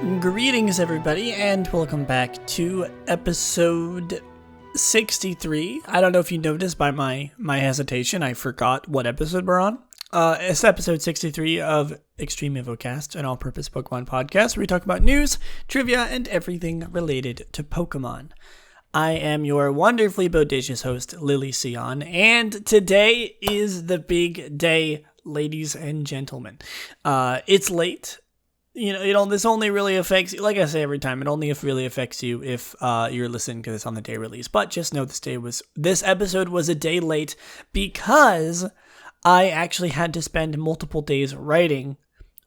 Greetings, everybody, and welcome back to episode 63. I don't know if you noticed by my hesitation, I forgot what episode we're on. It's episode 63 of Extreme Evocast, an all-purpose Pokemon podcast where we talk about news, trivia, and everything related to Pokemon. I am your wonderfully bodacious host, Lillieceon, and today is the big day, ladies and gentlemen. It's late. This only really affects you, like I say every time, it only really affects you if you're listening to this on the day release. But just know this episode was a day late because I actually had to spend multiple days writing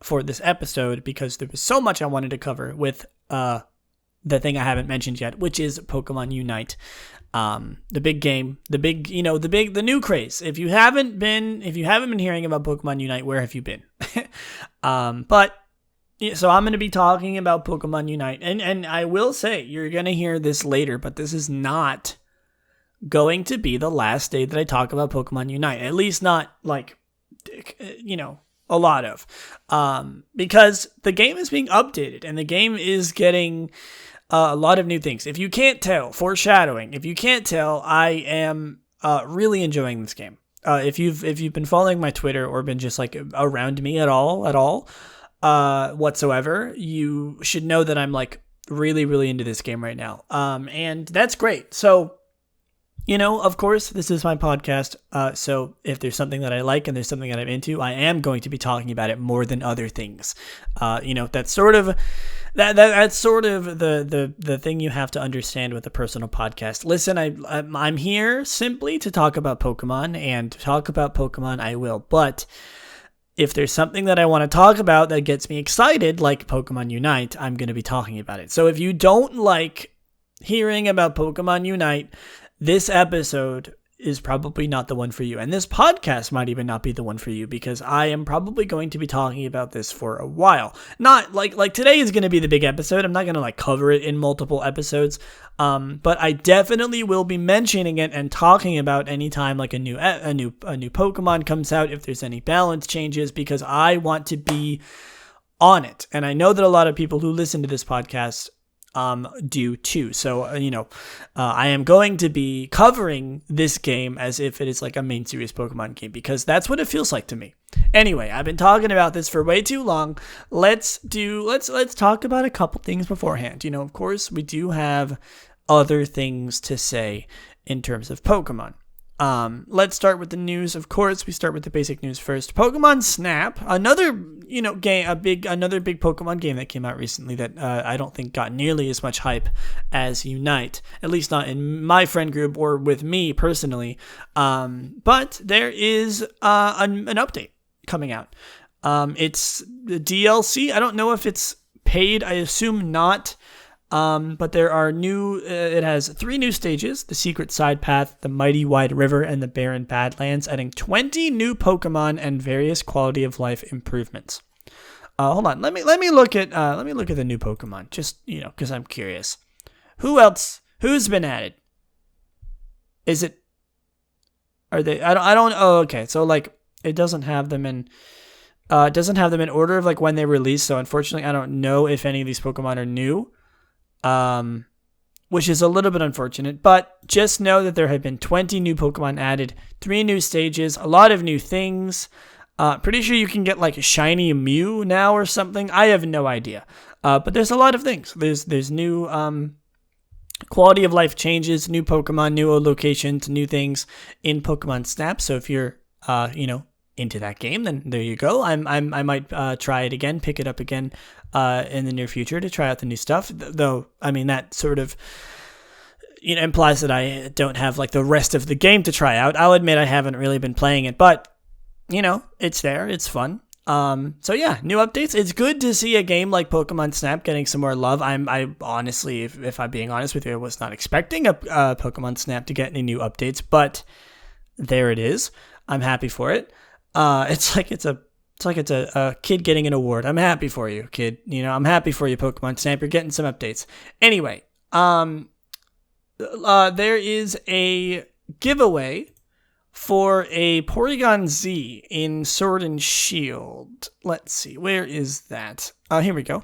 for this episode because there was so much I wanted to cover with the thing I haven't mentioned yet, which is Pokemon Unite. The big game, the new craze. If you haven't been hearing about Pokemon Unite, where have you been? So I'm going to be talking about Pokemon Unite, and I will say, you're going to hear this later, but this is not going to be the last day that I talk about Pokemon Unite, at least not, a lot of, because the game is being updated, and the game is getting a lot of new things. If you can't tell, foreshadowing, I am really enjoying this game. If you've been following my Twitter or been just, around me at all, whatsoever, you should know that I'm really, really into this game right now. And that's great. So, of course, this is my podcast. So if there's something that I like and there's something that I'm into, I am going to be talking about it more than other things. That's sort of the thing you have to understand with a personal podcast. Listen, I'm here simply to talk about Pokemon, and to talk about Pokemon I will, but if there's something that I want to talk about that gets me excited, like Pokemon Unite, I'm going to be talking about it. So if you don't like hearing about Pokemon Unite, this episode is probably not the one for you. And this podcast might even not be the one for you, because I am probably going to be talking about this for a while. Not like today is going to be the big episode. I'm not going to cover it in multiple episodes. But I definitely will be mentioning it and talking about anytime a new Pokemon comes out, if there's any balance changes, because I want to be on it. And I know that a lot of people who listen to this podcast do too. So, I am going to be covering this game as if it is a main series Pokemon game, because that's what it feels like to me. Anyway, I've been talking about this for way too long. Let's talk about a couple things beforehand. Of course, we do have other things to say in terms of Pokemon. Let's start with the news. Of course, we start with the basic news first. Pokemon Snap, another big Pokemon game that came out recently that I don't think got nearly as much hype as Unite, at least not in my friend group or with me personally. But there is an update coming out. It's the DLC. I don't know if it's paid. I assume not. But there are it has 3 new stages: the Secret Side Path, the Mighty Wide River, and the Barren Badlands, adding 20 new Pokemon and various quality of life improvements. Hold on, let me look at the new Pokemon, just, because I'm curious. Who's been added? Okay, so it doesn't have them in, order of when they release, so unfortunately I don't know if any of these Pokemon are new. Which is a little bit unfortunate, but just know that there have been 20 new Pokemon added, 3 new stages, a lot of new things. Pretty sure you can get a shiny Mew now or something. I have no idea. But there's a lot of things. There's new quality of life changes, new Pokemon, new locations, new things in Pokemon Snap. So if you're into that game, then there you go. I might try it again, pick it up again in the near future to try out the new stuff. Though, that sort of implies that I don't have the rest of the game to try out. I'll admit I haven't really been playing it, but it's there. It's fun. So yeah, new updates. It's good to see a game like Pokemon Snap getting some more love. I honestly, if I'm being honest with you, I was not expecting a Pokemon Snap to get any new updates, but there it is. I'm happy for it. It's like it's a kid getting an award. I'm happy for you, kid. I'm happy for you, Pokemon Snap. You're getting some updates. Anyway, there is a giveaway for a Porygon Z in Sword and Shield. Let's see, where is that? Here we go.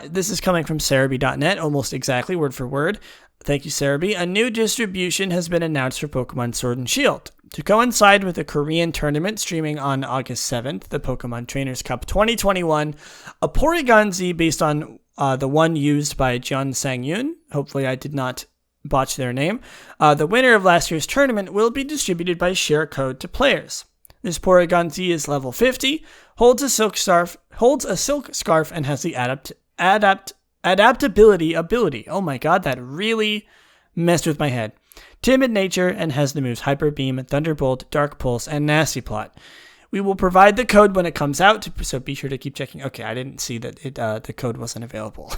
This is coming from Cerebi.net, almost exactly word for word. Thank you, Cerebi. A new distribution has been announced for Pokemon Sword and Shield. To coincide with the Korean tournament streaming on August 7th, the Pokemon Trainers Cup 2021, a Porygon Z based on the one used by Jeon Sang-yoon, hopefully I did not botch their name, the winner of last year's tournament, will be distributed by share code to players. This Porygon Z is level 50, holds a silk scarf, and has the adaptability ability. Oh my god, that really messed with my head. Timid nature, and has the moves Hyper Beam, Thunderbolt, Dark Pulse, and Nasty Plot. We will provide the code when it comes out, so be sure to keep checking. Okay, I didn't see that the code wasn't available.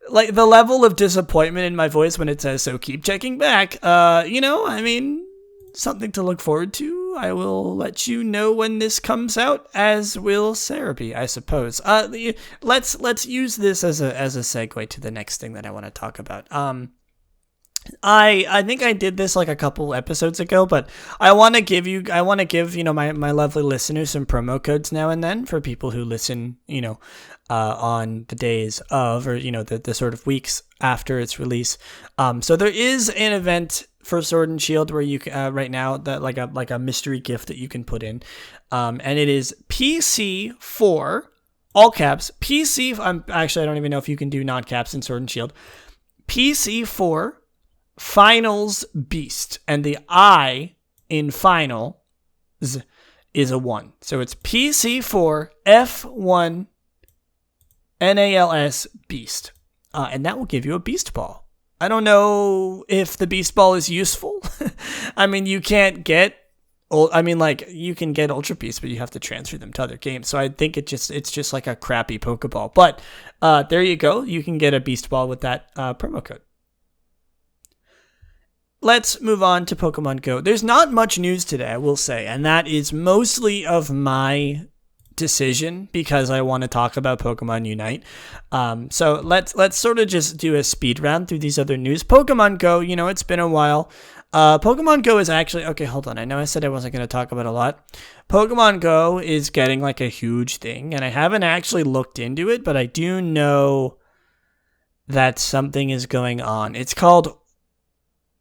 Like the level of disappointment in my voice when it says, so keep checking back. Something to look forward to. I will let you know when this comes out, as will Cerebi, I suppose. Let's use this as a segue to the next thing that I want to talk about. I think I did this like a couple episodes ago, but I want to give my lovely listeners some promo codes now and then for people who listen, on the days of, or the sort of weeks after its release. So there is an event for Sword and Shield where you can right now, that like a mystery gift that you can put in, and it is PC4, all caps, PC. I don't even know if you can do not caps in Sword and Shield. PC4 Finals Beast, and the I in final is a 1, so it's PC4 F1 NALS Beast, and that will give you a Beast Ball. I don't know if the Beast Ball is useful. I mean, you can get Ultra Beasts, but you have to transfer them to other games. So I think it's just like a crappy Pokeball. But there you go. You can get a Beast Ball with that promo code. Let's move on to Pokemon Go. There's not much news today, I will say, and that is mostly of my decision because I want to talk about Pokemon Unite. So let's sort of just do a speed round through these other news. Pokemon Go, it's been a while. Pokemon Go is actually, okay, hold on. I know I said I wasn't going to talk about a lot. Pokemon Go is getting like a huge thing, and I haven't actually looked into it, but I do know that something is going on. It's called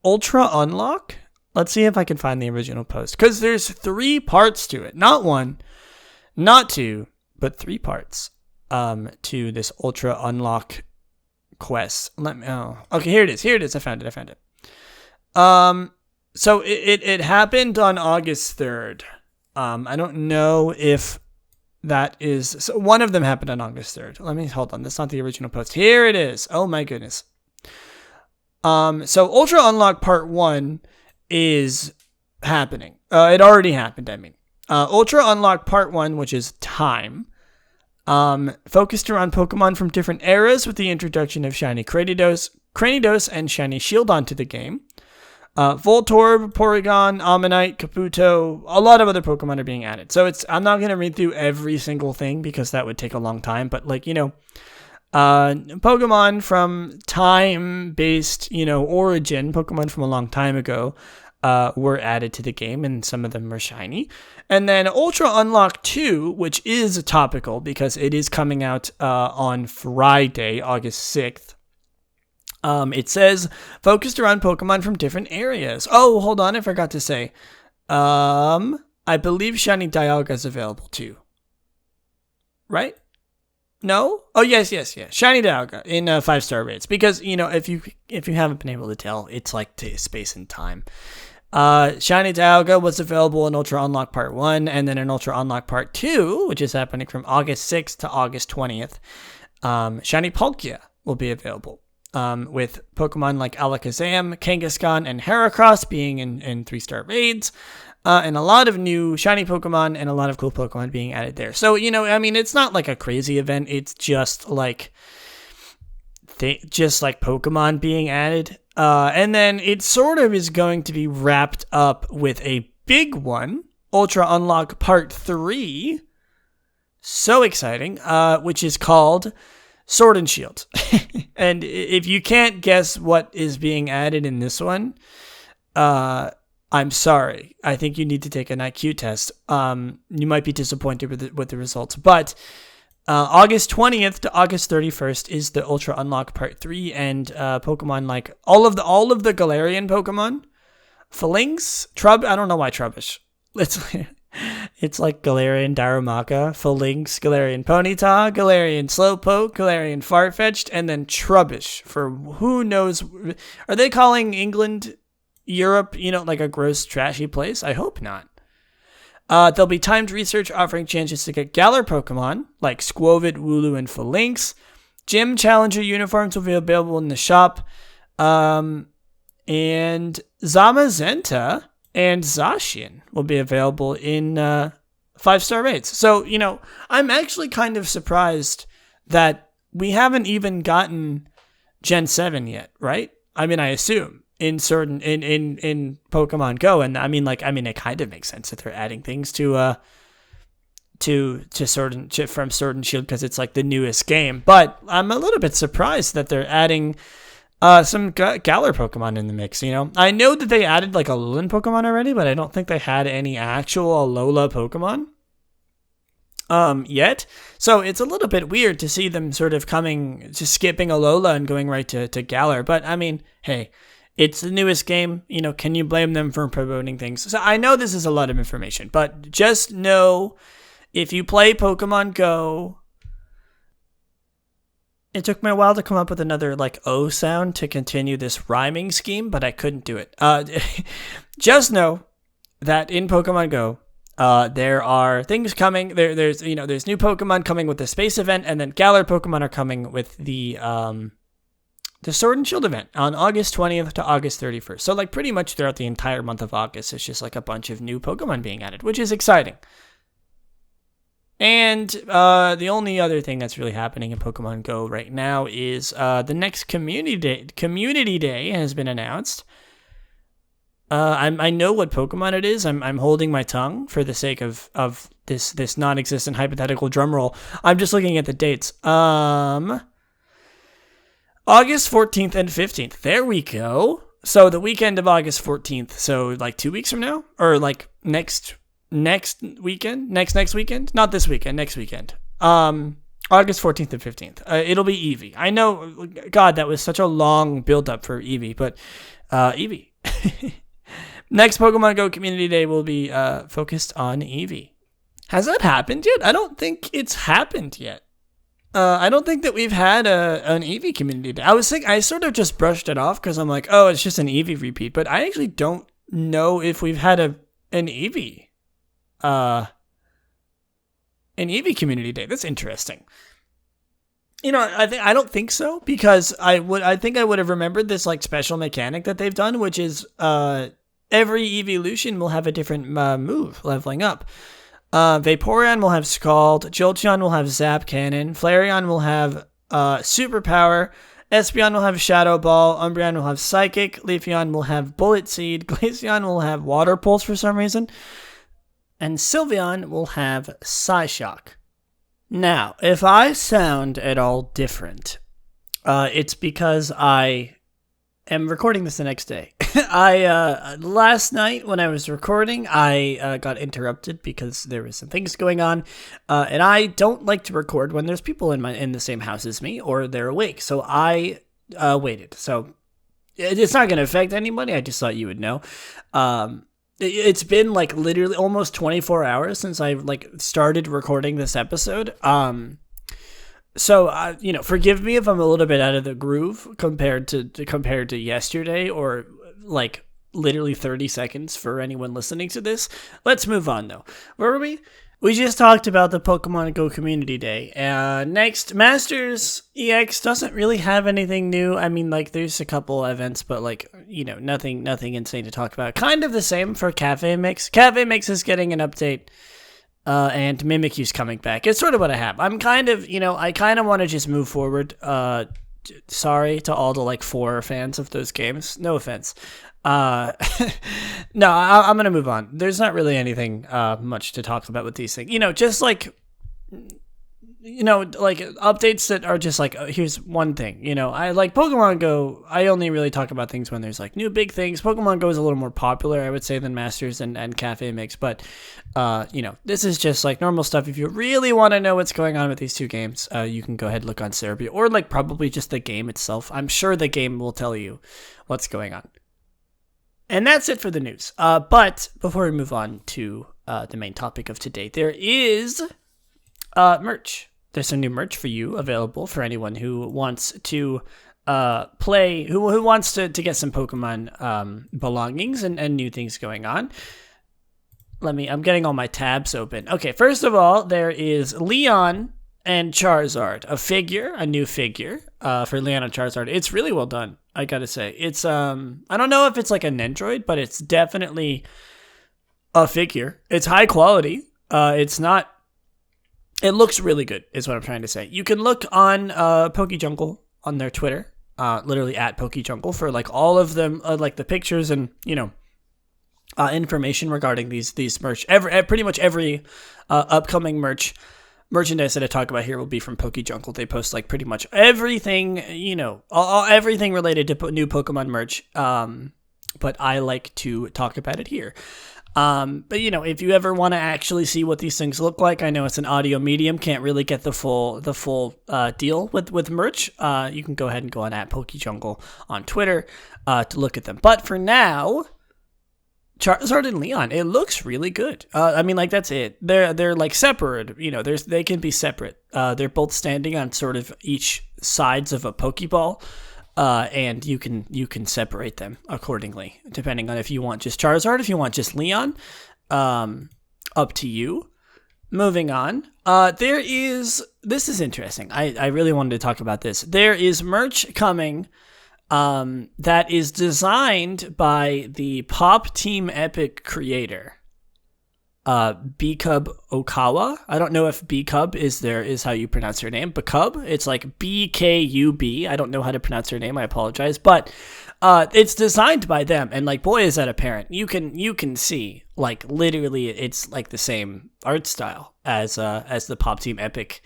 Ultra Unlock. Let's see if I can find the original post, because there's 3 parts to it. Not 1, not 2, but 3 parts to this Ultra Unlock quest. Okay, here it is. I found it. So it happened on August 3rd. I don't know if that is, so one of them happened on August 3rd. Hold on. That's not the original post. Here it is. Oh my goodness. So Ultra Unlock Part 1 is happening. It already happened, I mean. Ultra Unlock Part 1, which is Time, focused around Pokemon from different eras with the introduction of Shiny Cranidos, and Shiny Shieldon to the game. Voltorb, Porygon, Ammonite, Kabuto, a lot of other Pokemon are being added. So I'm not going to read through every single thing because that would take a long time, but Pokemon from time-based, origin, Pokemon from a long time ago, were added to the game, and some of them were shiny. And then Ultra Unlock 2, which is topical because it is coming out on Friday, August 6th. It says, focused around Pokemon from different areas. Oh, hold on, I forgot to say. I believe Shiny Dialga is available too. Right? No? Oh, yes. Shiny Dialga in 5-star rates. Because, if you haven't been able to tell, it's like space and time. Shiny Dialga was available in Ultra Unlock Part 1, and then in Ultra Unlock Part 2, which is happening from August 6th to August 20th. Shiny Palkia will be available. With Pokemon like Alakazam, Kangaskhan, and Heracross being in 3-star raids. And a lot of new shiny Pokemon and a lot of cool Pokemon being added there. So, it's not like a crazy event. It's just like Pokemon being added. And then it sort of is going to be wrapped up with a big one, Ultra Unlock Part 3. So exciting, which is called Sword and Shield. And if you can't guess what is being added in this one, I'm sorry. I think you need to take an IQ test. You might be disappointed with the results, but August 20th to August 31st is the Ultra Unlock Part 3, and Pokemon like all of the Galarian Pokemon, Phalanx, I don't know why Trubbish. It's like Galarian Darumaka, Phalanx, Galarian Ponyta, Galarian Slowpoke, Galarian Farfetch'd, and then Trubbish for who knows. Are they calling England, Europe, like a gross, trashy place? I hope not. There'll be timed research offering chances to get Galar Pokemon, like Squovit, Wooloo, and Phalanx. Gym Challenger uniforms will be available in the shop. And Zamazenta and Zacian will be available in 5-star rates. So, I'm actually kind of surprised that we haven't even gotten Gen 7 yet, right? I mean, I assume in Pokemon Go, and it kind of makes sense that they're adding things from Sword and Shield because it's like the newest game. But I'm a little bit surprised that they're adding some Galar Pokemon in the mix. I know that they added like Alolan Pokemon already, but I don't think they had any actual Alola Pokemon yet. So it's a little bit weird to see them sort of just skipping Alola and going right to Galar. But I mean, hey, it's the newest game. Can you blame them for promoting things? So I know this is a lot of information, but just know if you play Pokemon Go, it took me a while to come up with another like O sound to continue this rhyming scheme, but I couldn't do it. Just know that in Pokemon Go, there are things coming. There's new Pokemon coming with the space event, and then Galar Pokemon are coming with the Sword and Shield event on August 20th to August 31st. So like pretty much throughout the entire month of August, it's just like a bunch of new Pokemon being added, which is exciting. And the only other thing that's really happening in Pokemon Go right now is the next Community Day has been announced. I know what Pokemon it is. I'm holding my tongue for the sake of this non-existent hypothetical drum roll. I'm just looking at the dates. August 14th and 15th. There we go. So the weekend of August 14th. So like 2 weeks from now, or like next weekend, next weekend, not this weekend, next weekend. August 14th and 15th. It'll be Eevee. I know, God, that was such a long build up for Eevee, but Eevee. Next Pokemon Go Community Day will be focused on Eevee. Has that happened yet? I don't think it's happened yet. I don't think that we've had an Eevee Community Day. I sort of just brushed it off because I'm like, oh, it's just an Eevee repeat, but I actually don't know if we've had an Eevee. An Eevee Community Day. That's interesting. I don't think so, because I think I would have remembered this like special mechanic that they've done, which is every Evolution will have a different move leveling up. Vaporeon will have Scald, Jolteon will have Zap Cannon, Flareon will have Superpower, Espeon will have Shadow Ball, Umbreon will have Psychic, Leafeon will have Bullet Seed, Glaceon will have Water Pulse for some reason, and Sylveon will have Psyshock. Now, if I sound at all different, it's because I am recording this the next day. Last night when I was recording, I got interrupted because there was some things going on, and I don't like to record when there's people in the same house as me or they're awake. So I waited. So it's not going to affect anybody. I just thought you would know. It's been like literally almost 24 hours since I like started recording this episode. So forgive me if I'm a little bit out of the groove compared to yesterday, or like literally 30 seconds for anyone listening to this. Let's move on though. Where were we? We just talked about the Pokemon Go Community Day. Next, Masters EX doesn't really have anything new. I mean, like, there's a couple events, but, like, nothing insane to talk about. Kind of the same for Cafe Mix. Cafe Mix is getting an update, and Mimikyu's coming back. It's sort of what I have. I'm kind of, I kind of want to just move forward. Sorry to all the, like, 4 fans of those games. No offense. No, I'm gonna move on. There's not really anything much to talk about with these things. Just like like updates that are just like, here's one thing, I like Pokemon Go. I only really talk about things when there's like new big things. Pokemon Go is a little more popular, I would say, than Masters and Cafe Mix. But, this is just like normal stuff. If you really want to know what's going on with these two games, you can go ahead and look on Serbia or like probably just the game itself. I'm sure the game will tell you what's going on. And that's it for the news. But before we move on to the main topic of today, there is merch. There's some new merch for you available for anyone who wants to play, who wants to get some Pokemon belongings and new things going on. I'm getting all my tabs open. Okay, first of all, there is Leon and Charizard, a new figure for Leon and Charizard. It's really well done, I gotta say. It's I don't know if it's like an Android, but it's definitely a figure. It's high quality. It looks really good, is what I'm trying to say. You can look on PokeJungle on their Twitter, literally at PokeJungle, for like all of them, like the pictures and information regarding these merch. Pretty much every upcoming merchandise that I talk about here will be from PokeJungle. They post like pretty much everything, everything related to new Pokemon merch. But I like to talk about it here. But if you ever want to actually see what these things look like, I know it's an audio medium, can't really get the full deal with merch. You can go ahead and go on at PokeJungle on Twitter to look at them. But for now, Charizard and Leon, it looks really good. That's it. They're like separate. They can be separate. They're both standing on sort of each sides of a Pokeball. And you can separate them accordingly, depending on if you want just Charizard, if you want just Leon, up to you. Moving on, this is interesting. I really wanted to talk about this. There is merch coming, that is designed by the Pop Team Epic creator, B-Cub Okawa. I don't know if B-Cub is how you pronounce her name. B-Cub, it's like B-K-U-B. I don't know how to pronounce her name. I apologize. But it's designed by them, and like, boy, is that apparent. You can see, like, literally it's like the same art style as the Pop Team Epic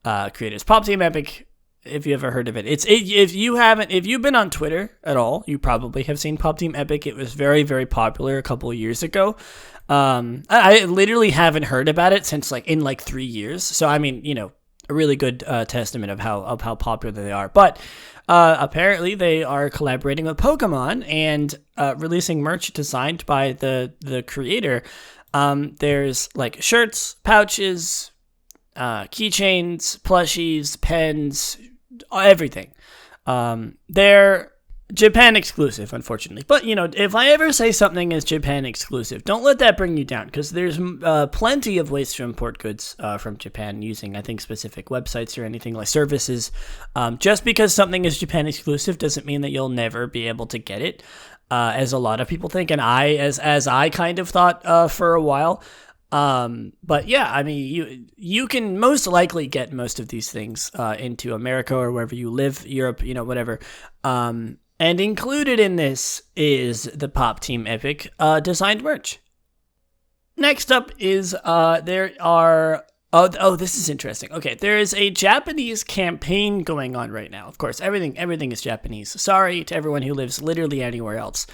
creators. Pop Team Epic, if you ever heard of it, if you've been on Twitter at all, you probably have seen Pop Team Epic. It was very, very popular a couple of years ago. I literally haven't heard about it since in 3 years. So a really good testament of how popular they are. But apparently they are collaborating with Pokemon and releasing merch designed by the creator. There's like shirts, pouches, keychains, plushies, pens, everything. They're Japan exclusive, unfortunately. But, if I ever say something is Japan exclusive, don't let that bring you down, because there's plenty of ways to import goods from Japan using, I think, specific websites or anything like services. Just because something is Japan exclusive doesn't mean that you'll never be able to get it, as a lot of people think, and as I kind of thought for a while. But yeah, you can most likely get most of these things into America or wherever you live, Europe, whatever. And included in this is the Pop Team Epic designed merch. Next up is this is interesting. Okay, there is a Japanese campaign going on right now. Of course, everything is Japanese. Sorry to everyone who lives literally anywhere else.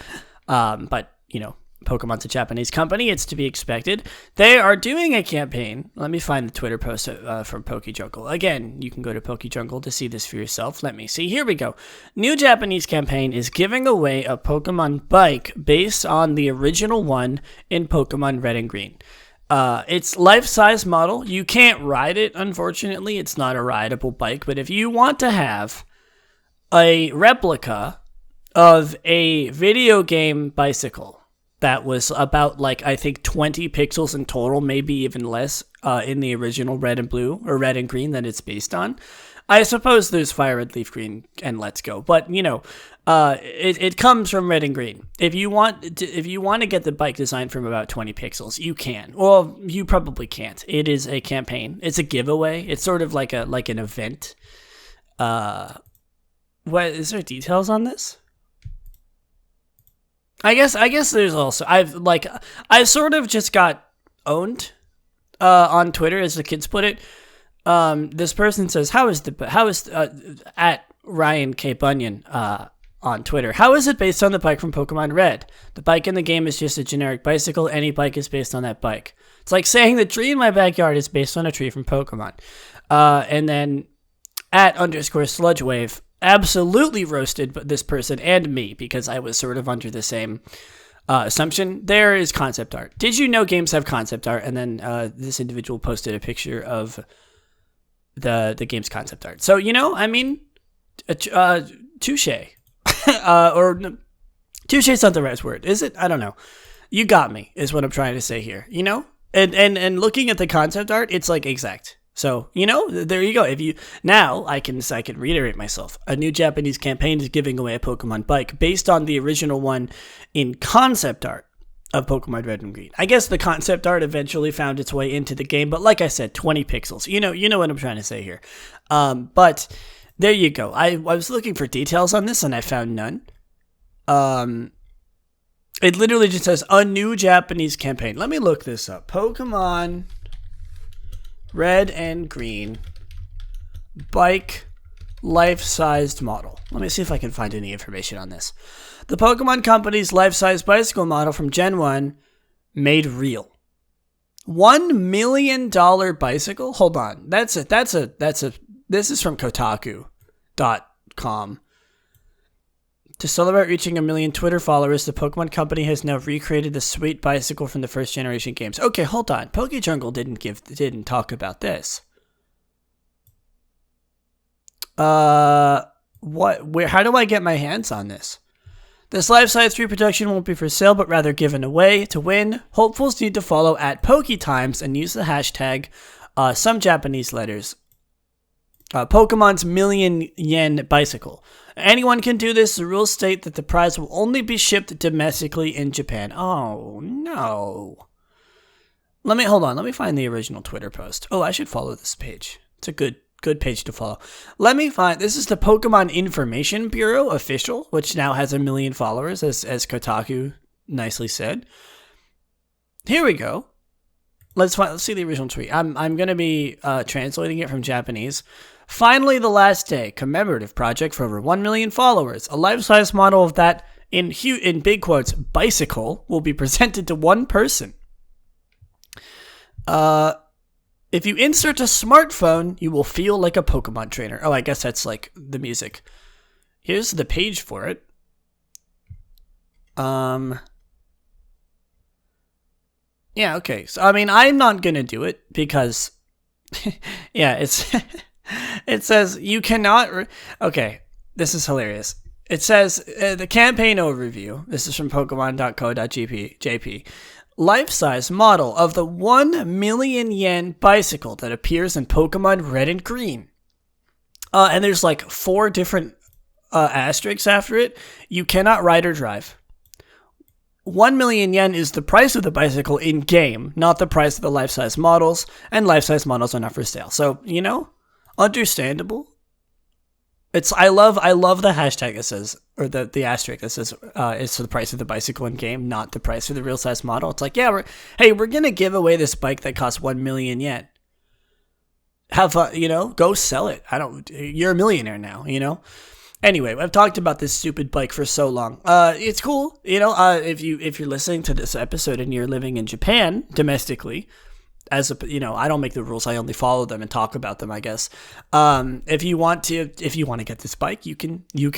But Pokemon's a Japanese company. It's to be expected. They are doing a campaign. Let me find the Twitter post from PokeJungle. Again, you can go to PokeJungle to see this for yourself. Let me see. Here we go. New Japanese campaign is giving away a Pokemon bike based on the original one in Pokemon Red and Green. It's life-size model. You can't ride it, unfortunately. It's not a rideable bike. But if you want to have a replica of a video game bicycle that was about, I think 20 pixels in total, maybe even less, in the original Red and Blue, or Red and Green that it's based on. I suppose there's Fire Red, Leaf Green, and Let's Go, but, it comes from Red and Green. If you want to get the bike designed from about 20 pixels, you can. Well, you probably can't. It is a campaign. It's a giveaway. It's sort of like an event. What is there details on this? I guess there's also, I sort of just got owned on Twitter, as the kids put it, This person says, how is at Ryan K. Bunyan on Twitter, how is it based on the bike from Pokemon Red? The bike in the game is just a generic bicycle. Any bike is based on that bike. It's like saying the tree in my backyard is based on a tree from Pokemon. And then at _sludgewave absolutely roasted this person and me because I was sort of under the same assumption. There is concept art. Did you know games have concept art? And then this individual posted a picture of the game's concept art. So, I mean, touche. Or touche is not the right word, is it? I don't know. You got me, is what I'm trying to say here, And looking at the concept art, it's like exact. So, there you go. I can reiterate myself. A new Japanese campaign is giving away a Pokemon bike based on the original one in concept art of Pokemon Red and Green. I guess the concept art eventually found its way into the game, but like I said, 20 pixels. You know what I'm trying to say here. But there you go. I was looking for details on this and I found none. It literally just says a new Japanese campaign. Let me look this up. Pokemon Red and Green bike life-sized model. Let me see if I can find any information on this. The Pokemon Company's life-size bicycle model from Gen 1 made real. $1 million bicycle? Hold on. This is from Kotaku.com. To celebrate reaching 1 million Twitter followers, the Pokemon Company has now recreated the sweet bicycle from the first generation games. Okay, hold on. PokeJungle didn't talk about this. How do I get my hands on this? This life-size reproduction won't be for sale, but rather given away. To win, hopefuls need to follow at PokeTimes and use the hashtag, some Japanese letters, Pokemon's million yen bicycle. Anyone can do this. The rules state that the prize will only be shipped domestically in Japan. Oh, no. Let me find the original Twitter post. Oh, I should follow this page. It's a good page to follow. This is the Pokemon Information Bureau official, which now has 1 million followers, as Kotaku nicely said. Here we go. Let's see the original tweet. I'm going to be translating it from Japanese. Finally, the last day, commemorative project for over 1 million followers. A life-size model of that, in big quotes, bicycle, will be presented to one person. If you insert a smartphone, you will feel like a Pokemon trainer. Oh, I guess that's like the music. Here's the page for it. Yeah, okay. So, I mean, I'm not going to do it because, yeah, it says you cannot, okay, this is hilarious. It says the campaign overview, this is from Pokemon.co.jp, life-size model of the 1 million yen bicycle that appears in Pokemon Red and Green. And there's like 4 different asterisks after it. You cannot ride or drive. 1 million yen is the price of the bicycle in game, not the price of the life-size models, and life-size models are not for sale. So, understandable. I love the hashtag that says, or the asterisk that says, it's the price of the bicycle in game, not the price of the real size model. It's like, yeah, we're gonna give away this bike that costs 1 million yen. Have fun, go sell it. You're a millionaire now, Anyway, I've talked about this stupid bike for so long. It's cool, if you're listening to this episode and you're living in Japan domestically, I don't make the rules. I only follow them and talk about them, I guess. If you want to get this bike, you can do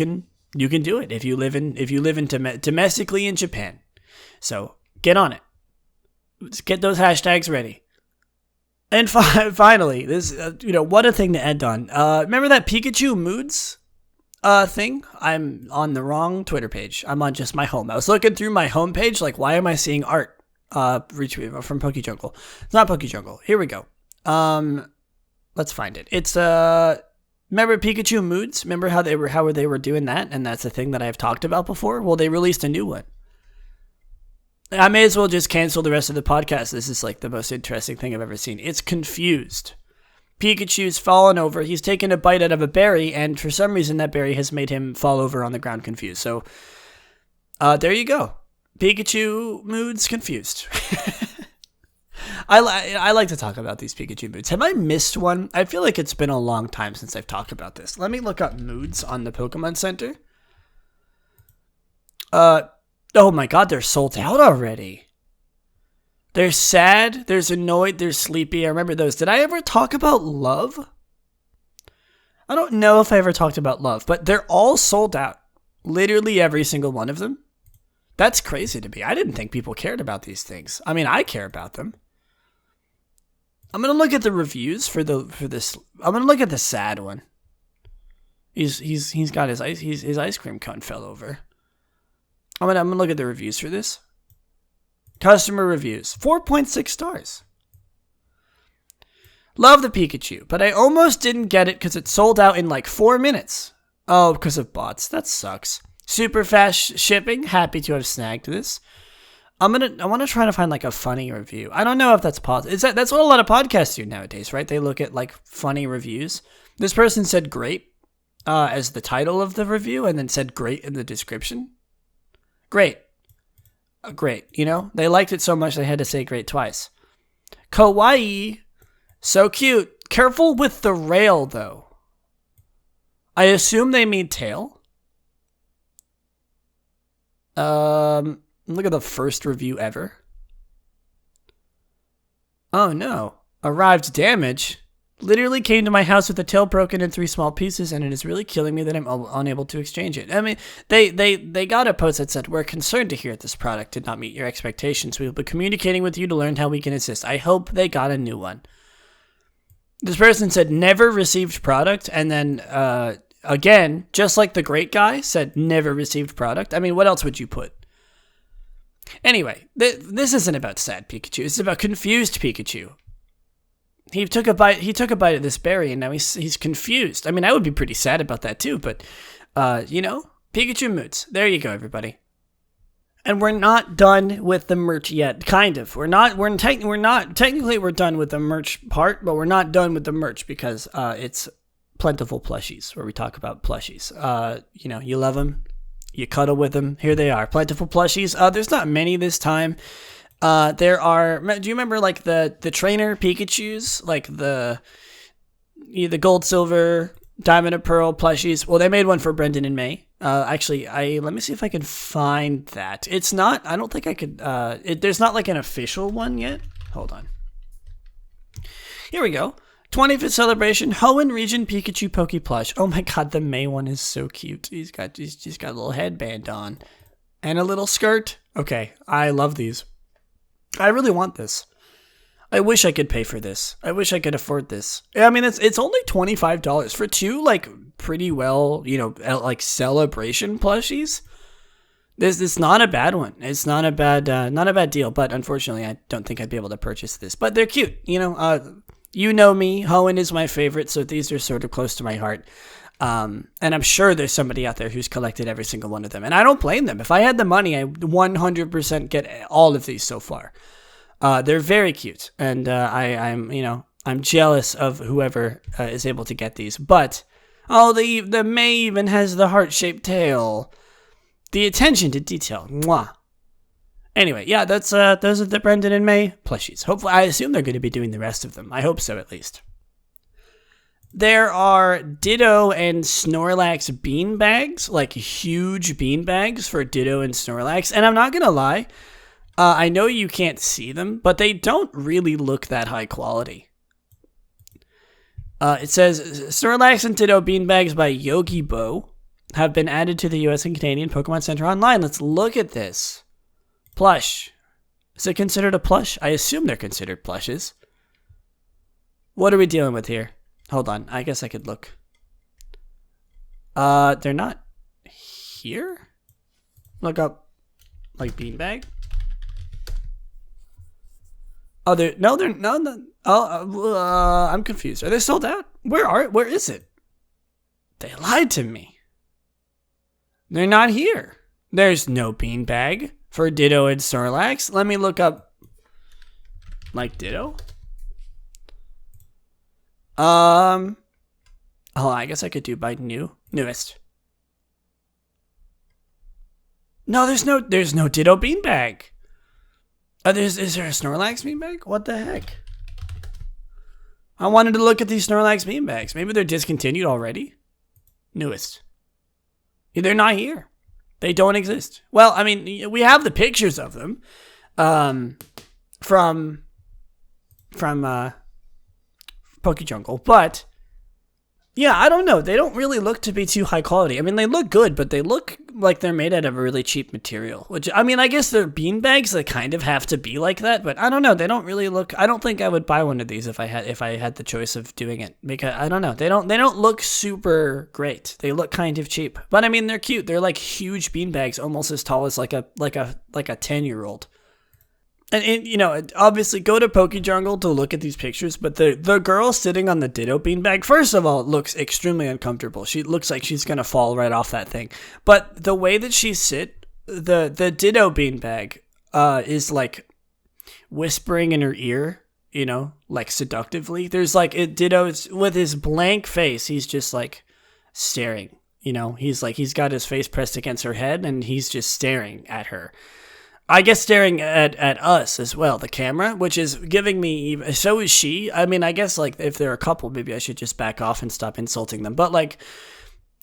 it. If you live domestically in Japan, so get on it. Let's get those hashtags ready. And finally, this what a thing to end on. Remember that Pikachu moods thing? I'm on the wrong Twitter page. I'm on just my home. I was looking through my home page, like, why am I seeing art? Retweet from PokeJungle. It's not PokeJungle. Here we go. Let's find it. It's remember Pikachu moods? Remember how they were doing that? And that's a thing that I've talked about before. Well, they released a new one. I may as well just cancel the rest of the podcast. This is like the most interesting thing I've ever seen. It's confused. Pikachu's fallen over. He's taken a bite out of a berry, and for some reason that berry has made him fall over on the ground confused. So, there you go. Pikachu moods confused. I like to talk about these Pikachu moods. Have I missed one? I feel like it's been a long time since I've talked about this. Let me look up moods on the Pokemon Center. Oh my god, they're sold out already. There's sad, there's annoyed, there's sleepy. I remember those. Did I ever talk about love? I don't know if I ever talked about love, but they're all sold out. Literally every single one of them. That's crazy to me. I didn't think people cared about these things. I mean, I care about them. I'm gonna look at the reviews for this. I'm gonna look at the sad one. He's got his ice cream cone fell over. I'm gonna look at the reviews for this. Customer reviews, 4.6 stars. Love the Pikachu, but I almost didn't get it because it sold out in like 4 minutes. Oh, because of bots. That sucks. Super fast shipping. Happy to have snagged this. I want to try to find like a funny review. I don't know if that's possible. That's what a lot of podcasts do nowadays, right? They look at like funny reviews. This person said great as the title of the review and then said great in the description. Great. Great. You know, they liked it so much they had to say great twice. Kawaii. So cute. Careful with the rail though. I assume they mean tail. Look at the first review ever. Oh no. Arrived damage. Literally came to my house with the tail broken in 3 small pieces, and it is really killing me that I'm unable to exchange it. I mean, they got a post that said, we're concerned to hear this product did not meet your expectations. We will be communicating with you to learn how we can assist. I hope they got a new one. This person said never received product, and then again, just like the great guy said never received product. I mean, what else would you put? Anyway, this isn't about sad Pikachu. It's about confused Pikachu. He took a bite of this berry, and now he's confused. I mean, I would be pretty sad about that too, but you know, Pikachu moods. There you go, everybody. And we're not done with the merch yet. Kind of. We're technically we're done with the merch part, but we're not done with the merch because it's plentiful plushies where we talk about plushies. You know, you love them, you cuddle with them. Here they are, plentiful plushies. There's not many this time. There are. Do you remember like the trainer Pikachus, like the gold, silver, diamond, and pearl plushies? Well, they made one for Brendan and May. Actually, let me see if I can find that. It's not. I don't think I could. There's not like an official one yet. Hold on. Here we go. 25th celebration, Hoenn region Pikachu Poke plush. Oh my god, the May one is so cute. He's got a little headband on and a little skirt. Okay, I love these. I really want this. I wish I could pay for this. I wish I could afford this. I mean, it's only $25 for 2 like pretty well, you know, like celebration plushies. This is not a bad one. It's not a bad deal. But unfortunately, I don't think I'd be able to purchase this. But they're cute. You know me. Hoenn is my favorite, so these are sort of close to my heart. And I'm sure there's somebody out there who's collected every single one of them. And I don't blame them. If I had the money, I 100% get all of these so far. They're very cute. And I'm jealous of whoever is able to get these. But, the May even has the heart-shaped tail. The attention to detail. Mwah. Anyway, yeah, those are the Brendan and May plushies. Hopefully, I assume they're going to be doing the rest of them. I hope so, at least. There are Ditto and Snorlax bean bags, like huge bean bags for Ditto and Snorlax. And I'm not going to lie, I know you can't see them, but they don't really look that high quality. It says, Snorlax and Ditto bean bags by Yogi Bo have been added to the US and Canadian Pokemon Center online. Let's look at this. Plush. Is it considered a plush? I assume they're considered plushes. What are we dealing with here? Hold on. I guess I could look. They're not here? Look up, like, beanbag? Oh, they're not. Oh, I'm confused. Are they sold out? Where is it? They lied to me. They're not here. There's no beanbag for Ditto and Snorlax. Let me look up, like, Ditto. Oh, I guess I could do by newest. No, there's no Ditto beanbag. Is there a Snorlax beanbag? What the heck? I wanted to look at these Snorlax beanbags. Maybe they're discontinued already. Newest. They're not here. They don't exist. Well, I mean, we have the pictures of them from PokeJungle, but yeah, I don't know. They don't really look to be too high quality. I mean, they look good, but they look like they're made out of a really cheap material. Which, I mean, I guess they're beanbags that kind of have to be like that, but I don't know. They don't really look. I don't think I would buy one of these if I had the choice of doing it, because I don't know. They don't look super great. They look kind of cheap, but I mean, they're cute. They're like huge beanbags, almost as tall as like a 10-year-old. And you know, obviously go to PokeJungle to look at these pictures, but the girl sitting on the Ditto beanbag, first of all, looks extremely uncomfortable. She looks like she's going to fall right off that thing. But the way that she the Ditto beanbag is like whispering in her ear, you know, like seductively. There's like Ditto's with his blank face, he's just like staring, you know. He's got his face pressed against her head and he's just staring at her. I guess staring at us as well, the camera, which is giving me, so is she. I mean, I guess like if they're a couple, maybe I should just back off and stop insulting them. But like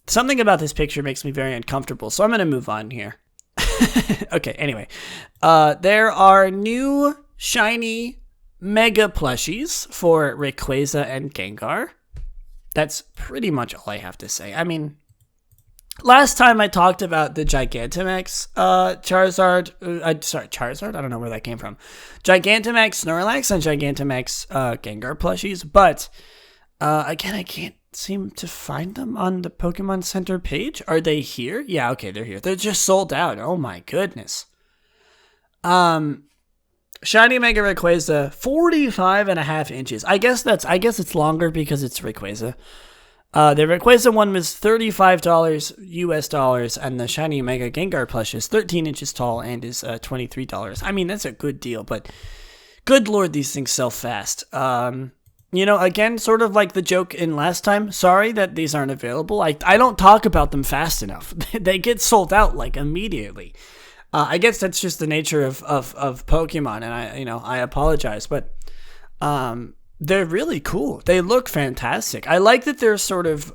something about this picture makes me very uncomfortable. So I'm going to move on here. Okay, anyway. There are new shiny mega plushies for Rayquaza and Gengar. That's pretty much all I have to say. I mean, last time I talked about the Gigantamax Charizard. Charizard? I don't know where that came from. Gigantamax Snorlax and Gigantamax Gengar plushies. But, again, I can't seem to find them on the Pokemon Center page. Are they here? Yeah, okay, they're here. They're just sold out. Oh my goodness. Shiny Mega Rayquaza, 45.5 inches. I guess it's longer because it's Rayquaza. The Rayquaza one was $35 US dollars, and the Shiny Mega Gengar plush is 13 inches tall and is $23. I mean, that's a good deal, but good lord, these things sell fast. You know, again, sort of like the joke in last time, sorry that these aren't available. I don't talk about them fast enough. They get sold out, like, immediately. I guess that's just the nature of Pokemon, and I apologize, but they're really cool. They look fantastic. I like that they're sort of,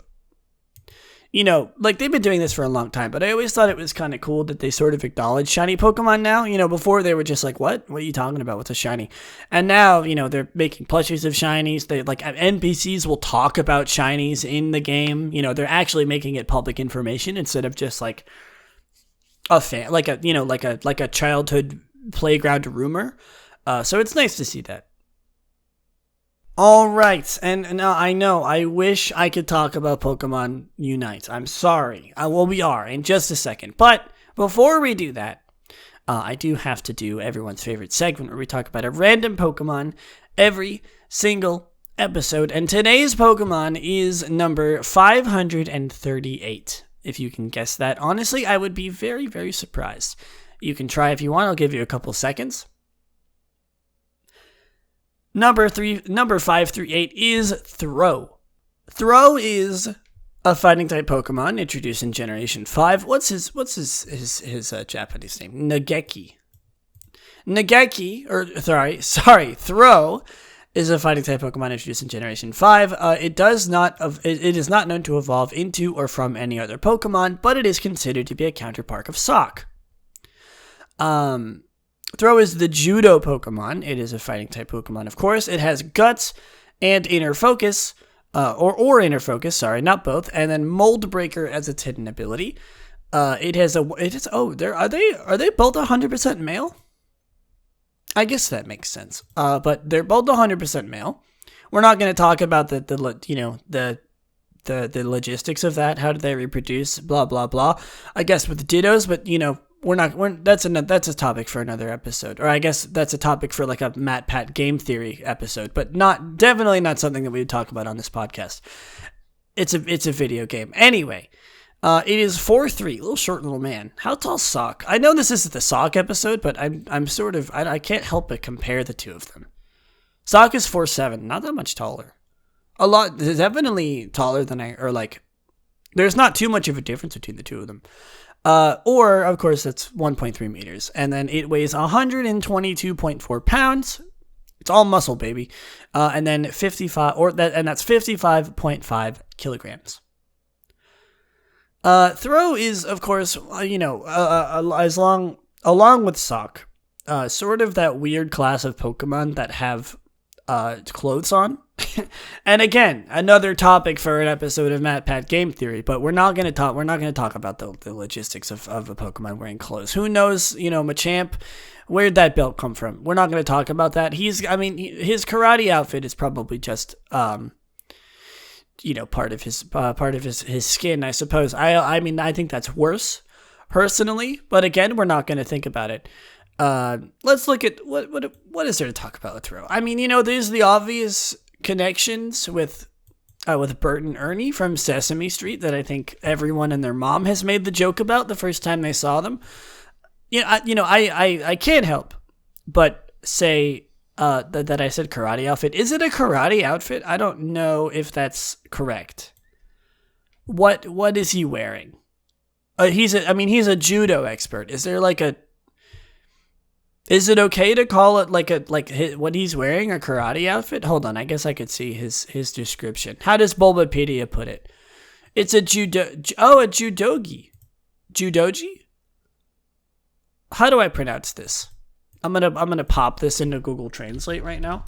you know, like they've been doing this for a long time, but I always thought it was kind of cool that they sort of acknowledge shiny Pokemon now. You know, before they were just like, what are you talking about? What's a shiny? And now, you know, they're making plushies of shinies. They like NPCs will talk about shinies in the game. You know, they're actually making it public information instead of just like a fan, like a childhood playground rumor. So it's nice to see that. All right, and now I know, I wish I could talk about Pokemon Unite. I'm sorry. Well, we are in just a second. But before we do that, I do have to do everyone's favorite segment where we talk about a random Pokemon every single episode. And today's Pokemon is number 538. If you can guess that. Honestly, I would be very, very surprised. You can try if you want. I'll give you a couple seconds. Number 538 is Throw. Throw is a fighting type Pokemon introduced in Generation 5. What's his Japanese name? Nageki. Throw is a fighting type Pokemon introduced in Generation 5. It is not known to evolve into or from any other Pokemon, but it is considered to be a counterpart of Sock. Throw is the Judo Pokemon. It is a fighting type Pokemon, of course. It has Guts and Inner Focus, or Inner Focus, sorry, not both, and then Mold Breaker as its hidden ability. Are they both 100% male? I guess that makes sense. But they're both 100% male. We're not going to talk about the logistics of that. How do they reproduce? Blah blah blah. I guess with the Dittos, but that's a topic for another episode, or I guess that's a topic for like a Matt Pat game theory episode, but definitely not something that we would talk about on this podcast. It's a video game. Anyway, it is 4'3", little short little man. How tall Sock? I know this isn't the Sock episode, but I'm sort of I can't help but compare the two of them. Sock is 4'7", not that much taller. A lot, definitely taller than there's not too much of a difference between the two of them. Or, of course, that's 1.3 meters. And then it weighs 122.4 pounds. It's all muscle, baby. And then that's 55.5 kilograms. Throw is, of course, along with Sock, sort of that weird class of Pokemon that have clothes on. And again, another topic for an episode of Matt Pat Game Theory, but we're not going to talk about the logistics of a Pokemon wearing clothes. Who knows, Machamp, where'd that belt come from? We're not going to talk about that. His karate outfit is probably just part of his skin, I suppose. I think that's worse personally, but again, we're not going to think about it. Let's look at what is there to talk about with Throw. There's the obvious connections with Bert and Ernie from Sesame Street that I think everyone and their mom has made the joke about the first time they saw them. I can't help but say that I said karate outfit. Is it a karate outfit? I don't know if that's correct. What is he wearing? He's a judo expert. Is it okay to call it what he's wearing a karate outfit? Hold on, I guess I could see his description. How does Bulbapedia put it? It's a judogi. Judogi? How do I pronounce this? I'm gonna pop this into Google Translate right now.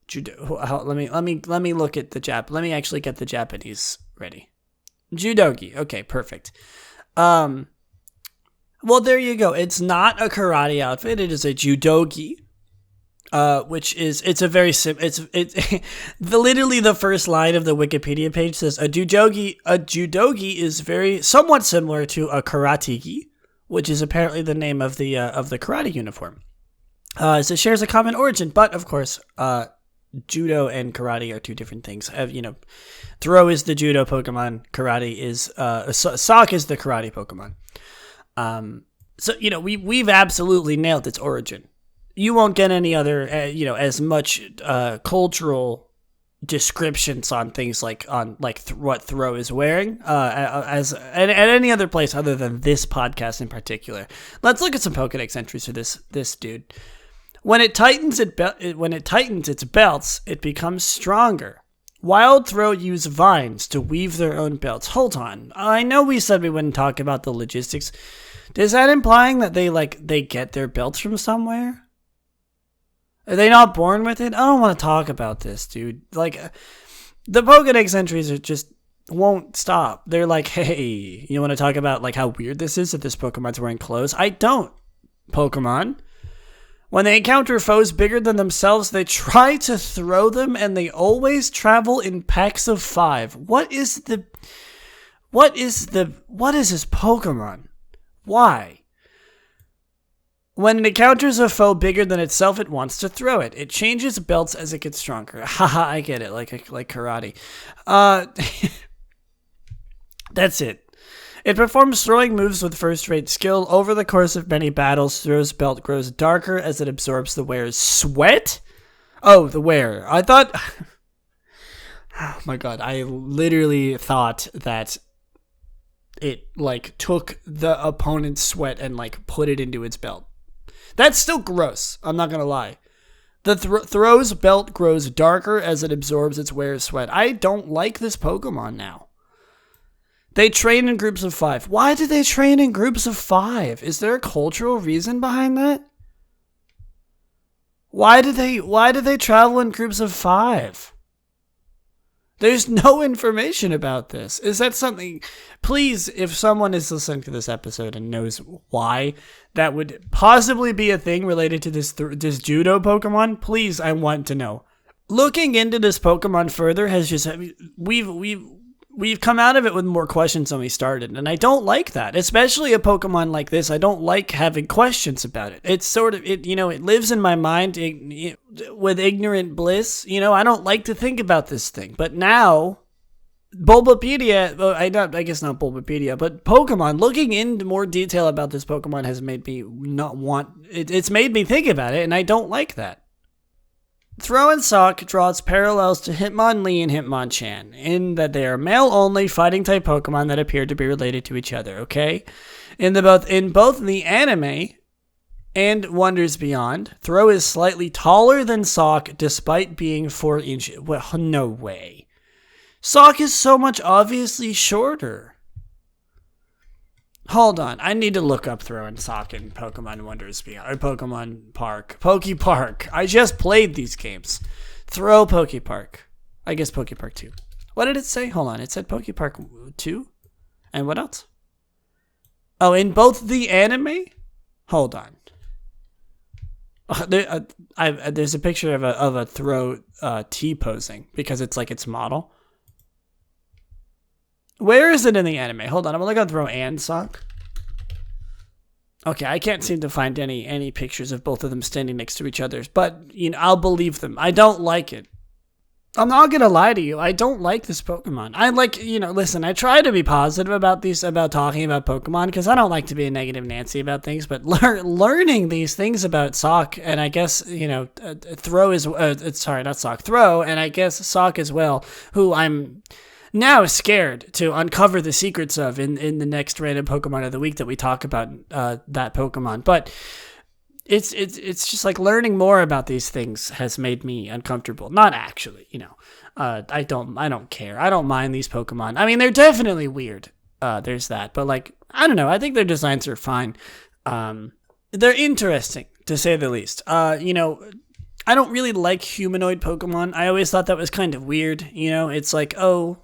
Judo. Let me look at the Jap. Let me actually get the Japanese ready. Judogi. Okay, perfect. Well, there you go. It's not a karate outfit. It is a judogi, which is literally the first line of the Wikipedia page says a judogi is somewhat similar to a karategi, which is apparently the name of the karate uniform. So it shares a common origin, but of course, judo and karate are two different things. Throw is the judo Pokemon. Karate is Sock is the karate Pokemon. So we've absolutely nailed its origin. You won't get any other as much cultural descriptions on things like what Throw is wearing as at any other place other than this podcast in particular. Let's look at some Pokedex entries for this dude. When it tightens its belts, it becomes stronger. Wild Throw use vines to weave their own belts. Hold on. I know we said we wouldn't talk about the logistics. Is that implying that they get their belts from somewhere? Are they not born with it? I don't want to talk about this, dude. The Pokedex entries won't stop. They're like, hey, you want to talk about how weird this is that this Pokemon's wearing clothes? I don't, Pokemon. When they encounter foes bigger than themselves, they try to throw them, and they always travel in packs of 5. What is this Pokemon? Why? When it encounters a foe bigger than itself, it wants to throw it. It changes belts as it gets stronger. Haha, I get it, like karate. That's it. It performs throwing moves with first-rate skill. Over the course of many battles, Throw's belt grows darker as it absorbs the wearer's sweat. Oh, the wearer. I thought... Oh my god, I literally thought that it took the opponent's sweat and put it into its belt. That's still gross, I'm not gonna lie. The Throw's belt grows darker as it absorbs its wearer's sweat. I don't like this Pokemon now. They train in groups of 5. Why do they train in groups of 5? Is there a cultural reason behind that? Why do they travel in groups of 5? There's no information about this. Is that something... Please, if someone is listening to this episode and knows why that would possibly be a thing related to this judo Pokemon, please, I want to know. Looking into this Pokemon further has just... We've come out of it with more questions than we started, and I don't like that. Especially a Pokemon like this, I don't like having questions about it. It's sort of, it lives in my mind with ignorant bliss. I don't like to think about this thing. But now, Bulbapedia, I guess not Bulbapedia, but Pokemon, looking into more detail about this Pokemon has made me not want, it's made me think about it, and I don't like that. Throw and Sock draws parallels to Hitmonlee and Hitmonchan in that they are male-only fighting-type Pokemon that appear to be related to each other, okay? In both the anime and Wonders Beyond, Throw is slightly taller than Sock despite being 4 inches. Well, no way. Sock is so much obviously shorter. Hold on, I need to look up Throw and Sock in Pokemon Wonders Beyond, or Pokemon Park. Pokepark. I just played these games. Throw Pokepark. I guess Pokepark 2. What did it say? Hold on, it said Pokepark 2? And what else? Oh, in both the anime? Hold on. There's a picture of a Throw T-posing, because it's like its model. Where is it in the anime? Hold on, I'm gonna look at Throw and Sock. Okay, I can't seem to find any pictures of both of them standing next to each other, but I'll believe them. I don't like it. I'm not gonna lie to you. I don't like this Pokemon. Listen, I try to be positive about talking about Pokemon because I don't like to be a negative Nancy about things, but learning these things about Sock, and I guess, Throw is, sorry, not Sock, Throw, and I guess Sock as well, who I'm now scared to uncover the secrets of in the next random Pokemon of the week that we talk about that Pokemon. But it's just like learning more about these things has made me uncomfortable. Not actually, I don't care. I don't mind these Pokemon. I mean, they're definitely weird. There's that, but I don't know. I think their designs are fine. They're interesting to say the least. I don't really like humanoid Pokemon. I always thought that was kind of weird. It's like, oh,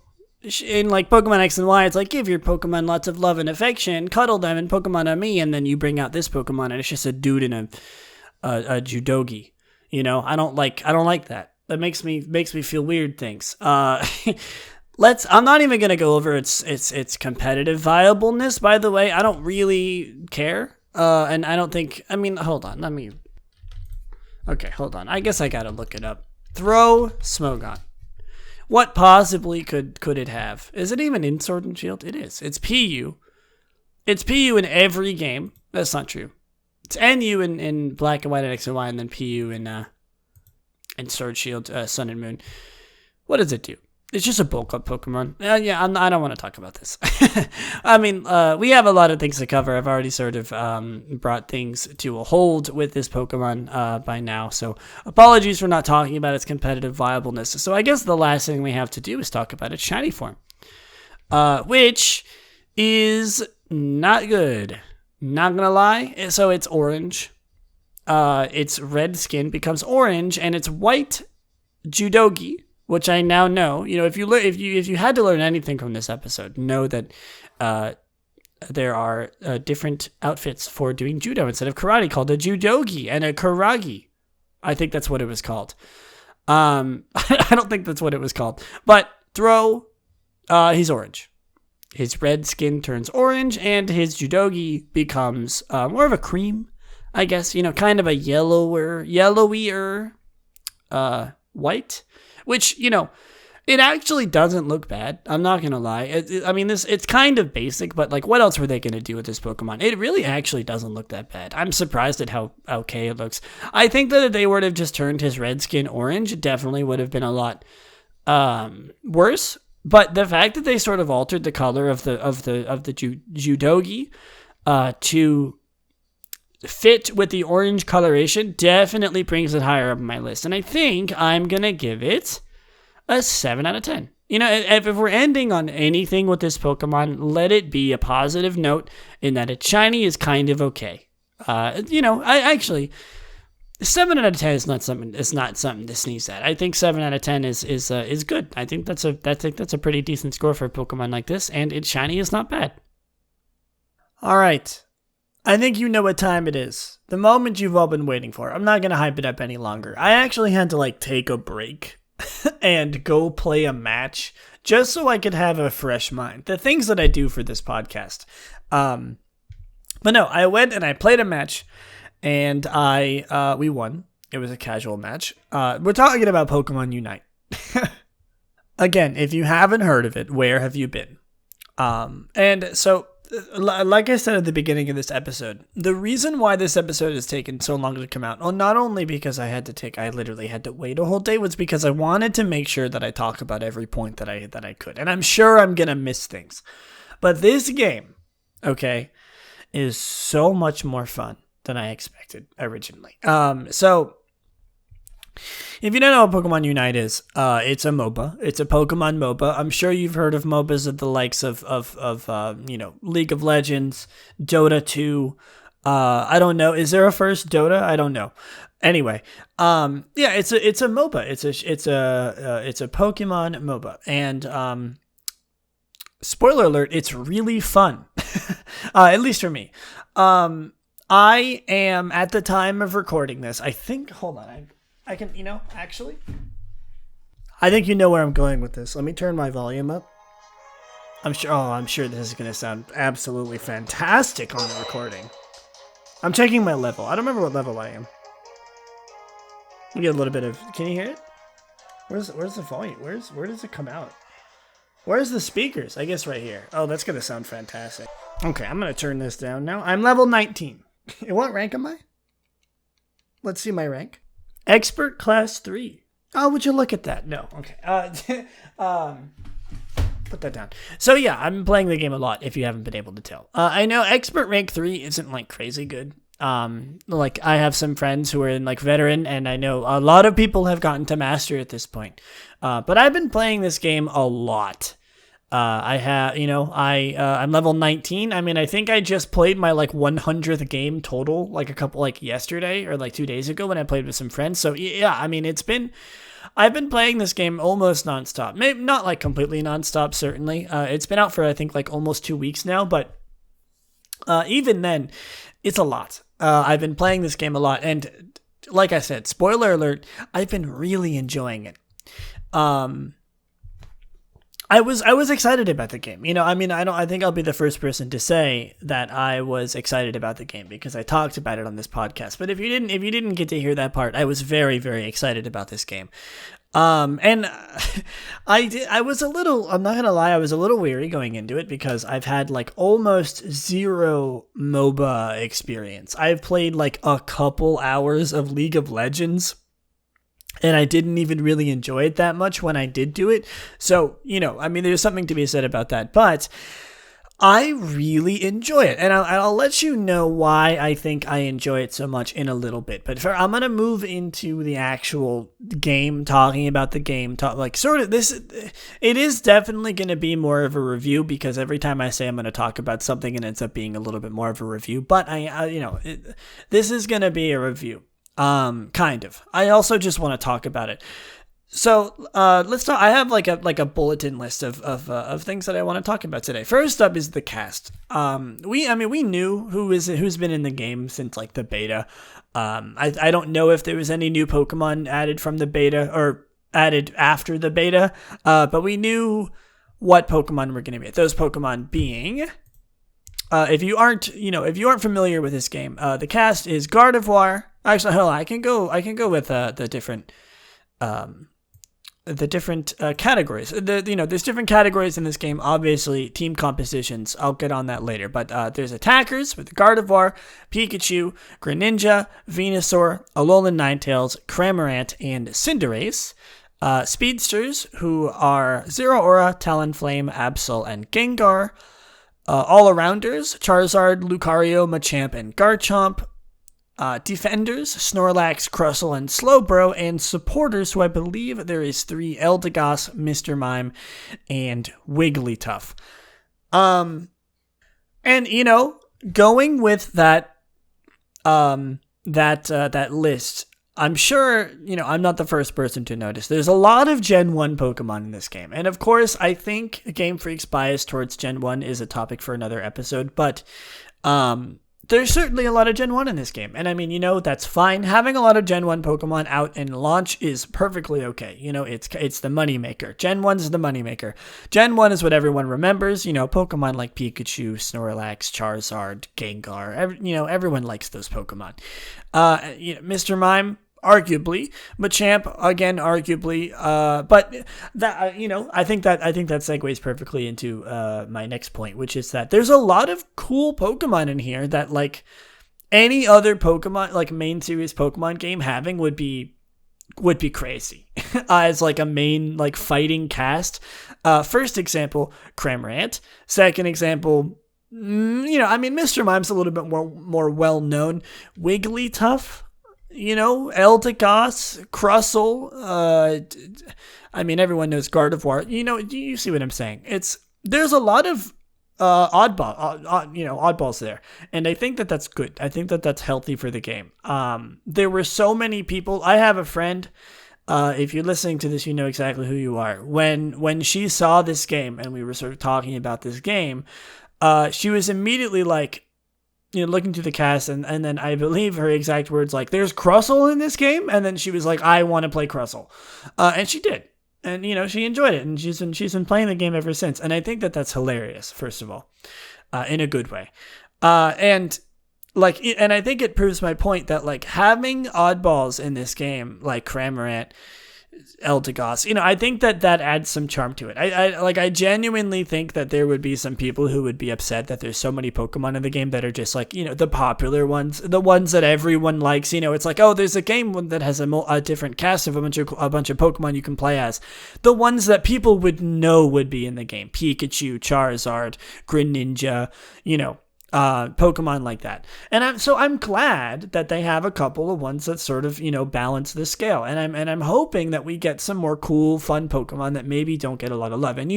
in Pokemon X and Y, it's like, give your Pokemon lots of love and affection, cuddle them, and Pokemon on me, and then you bring out this Pokemon, and it's just a dude in a Judogi. I don't like that. That makes me feel weird things. I'm not even gonna go over its competitive viableness. By the way, I don't really care, and I don't think. I mean, hold on. Okay, hold on. I guess I gotta look it up. Throw Smogon. What possibly could it have? Is it even in Sword and Shield? It is. It's PU. It's PU in every game. That's not true. It's NU in Black and White and X and Y, and then PU in Sword Shield, Sun and Moon. What does it do? It's just a bulk up Pokemon. I don't want to talk about this. I mean, we have a lot of things to cover. I've already sort of brought things to a hold with this Pokemon by now, so apologies for not talking about its competitive viableness. So I guess the last thing we have to do is talk about its shiny form, which is not good. Not gonna lie. So it's orange. Its red skin becomes orange, and its white Judogi, which I now know, if you had to learn anything from this episode, know that there are different outfits for doing judo instead of karate, called a Judogi and a Karagi. I think that's what it was called. I don't think that's what it was called. But Throw, he's orange. His red skin turns orange, and his Judogi becomes more of a cream, I guess. Kind of a yellowier white. Which, it actually doesn't look bad. I'm not going to lie. It's kind of basic, but what else were they going to do with this Pokemon? It really actually doesn't look that bad. I'm surprised at how okay it looks. I think that if they would have just turned his red skin orange, it definitely would have been a lot worse. But the fact that they sort of altered the color of the Judogi to fit with the orange coloration definitely brings it higher up on my list. And I think I'm going to give it a 7 out of 10. If we're ending on anything with this Pokemon, let it be a positive note in that its shiny is kind of okay. I actually, 7 out of 10 is not something to sneeze at. I think 7 out of 10 is good. I think that's a pretty decent score for a Pokemon like this, and its shiny is not bad. All right. I think you know what time it is. The moment you've all been waiting for. I'm not going to hype it up any longer. I actually had to take a break and go play a match just so I could have a fresh mind. The things that I do for this podcast. But no, I went and I played a match, and we won. It was a casual match. We're talking about Pokemon Unite. Again, if you haven't heard of it, where have you been? And so like I said at the beginning of this episode, the reason why this episode has taken so long to come out, well, not only because I literally had to wait a whole day, was because I wanted to make sure that I talk about every point that I could. And I'm sure I'm going to miss things. But this game, okay, is so much more fun than I expected originally. So if you don't know what Pokemon Unite is, it's a MOBA. It's a Pokemon MOBA. I'm sure you've heard of MOBAs of the likes of League of Legends, Dota 2. I don't know. Is there a first Dota? I don't know. Anyway, it's a MOBA. It's a Pokemon MOBA, and spoiler alert, it's really fun. At least for me. I am, at the time of recording this, I think. Hold on. I can, actually, I think you know where I'm going with this. Let me turn my volume up. I'm sure this is going to sound absolutely fantastic on the recording. I'm checking my level. I don't remember what level I am. We get a little bit of, can you hear it? Where's the volume? Where does it come out? Where's the speakers? I guess right here. Oh, that's going to sound fantastic. Okay, I'm going to turn this down now. I'm level 19. What rank am I? Let's see my rank. Expert class 3. Oh, would you look at that? No. Okay. Put that down. So yeah, I'm playing the game a lot, if you haven't been able to tell. I know expert rank 3 isn't like crazy good. Like I have some friends who are in like veteran, and I know a lot of people have gotten to master at this point. But I've been playing this game a lot. I'm level 19. I mean, I think I just played my like 100th game total, like a couple, like yesterday or like 2 days ago when I played with some friends. So yeah, I mean, I've been playing this game almost nonstop. Maybe not like completely nonstop, certainly. It's been out for, I think, like almost 2 weeks now, but even then, it's a lot. I've been playing this game a lot, and like I said, spoiler alert, I've been really enjoying it. I was excited about the game. I think I'll be the first person to say that I was excited about the game because I talked about it on this podcast. But if you didn't get to hear that part, I was very, very excited about this game. And I was a little, I'm not going to lie, I was a little weary going into it because I've had like almost zero MOBA experience. I've played like a couple hours of League of Legends, and I didn't even really enjoy it that much when I did do it. So, there's something to be said about that. But I really enjoy it. And I'll let you know why I think I enjoy it so much in a little bit. But I'm going to move into the actual game, talking about the game. It is definitely going to be more of a review because every time I say I'm going to talk about something, it ends up being a little bit more of a review. But this is going to be a review. Kind of. I also just want to talk about it. So, let's talk. I have like a bulletin list of things that I want to talk about today. First up is the cast. We knew who's been in the game since like the beta. I don't know if there was any new Pokemon added from the beta or added after the beta. But we knew what Pokemon were going to be. Those Pokemon being, if you aren't familiar with this game, the cast is Gardevoir. Actually, hold on. I can go with the different categories. There's different categories in this game. Obviously, team compositions. I'll get on that later. But there's attackers with Gardevoir, Pikachu, Greninja, Venusaur, Alolan Ninetales, Cramorant, and Cinderace. Speedsters, who are Zeraora, Talonflame, Absol, and Gengar. All-arounders, Charizard, Lucario, Machamp, and Garchomp. Defenders, Snorlax, Crustle, and Slowbro, and supporters, who I believe there is 3, Eldegoss, Mr. Mime, and Wigglytuff. And, going with that list, I'm sure, I'm not the first person to notice. There's a lot of Gen 1 Pokemon in this game. And of course, I think Game Freak's bias towards Gen 1 is a topic for another episode, but, there's certainly a lot of Gen 1 in this game. And I mean, that's fine. Having a lot of Gen 1 Pokemon out and launch is perfectly okay. It's the moneymaker. Gen 1's the moneymaker. Gen 1 is what everyone remembers. Pokemon like Pikachu, Snorlax, Charizard, Gengar. Everyone likes those Pokemon. Mr. Mime, arguably. Machamp, again, arguably. But that, I think that segues perfectly into my next point, which is that there's a lot of cool Pokemon in here that, like, any other Pokemon, like, main series Pokemon game having would be crazy as, like, a main, like, fighting cast. First example, Cramorant. Second example, Mr. Mime's a little bit more well-known. Wigglytuff, Eldegoss, Crustle. Everyone knows Gardevoir. You see what I'm saying? There's a lot of oddballs there, and I think that that's good. I think that that's healthy for the game. There were so many people. I have a friend. If you're listening to this, you know exactly who you are. When she saw this game and we were sort of talking about this game, she was immediately like, looking through the cast, and then I believe her exact words, like, there's Crustle in this game, and then she was like, I want to play Crustle, and she did, and she enjoyed it, and she's been playing the game ever since, and I think that that's hilarious. First of all, in a good way, and I think it proves my point that, like, having oddballs in this game, like Cramorant, Eldegoss, I think that adds some charm to it. I genuinely think that there would be some people who would be upset that there's so many Pokemon in the game that are just like, the popular ones, the ones that everyone likes. It's like, oh, there's a game that has a different cast of a bunch of Pokemon you can play as. The ones that people would know would be in the game: Pikachu, Charizard, Greninja, Pokemon like that. And I'm glad that they have a couple of ones that sort of, balance the scale. And I'm hoping that we get some more cool, fun Pokemon that maybe don't get a lot of love. And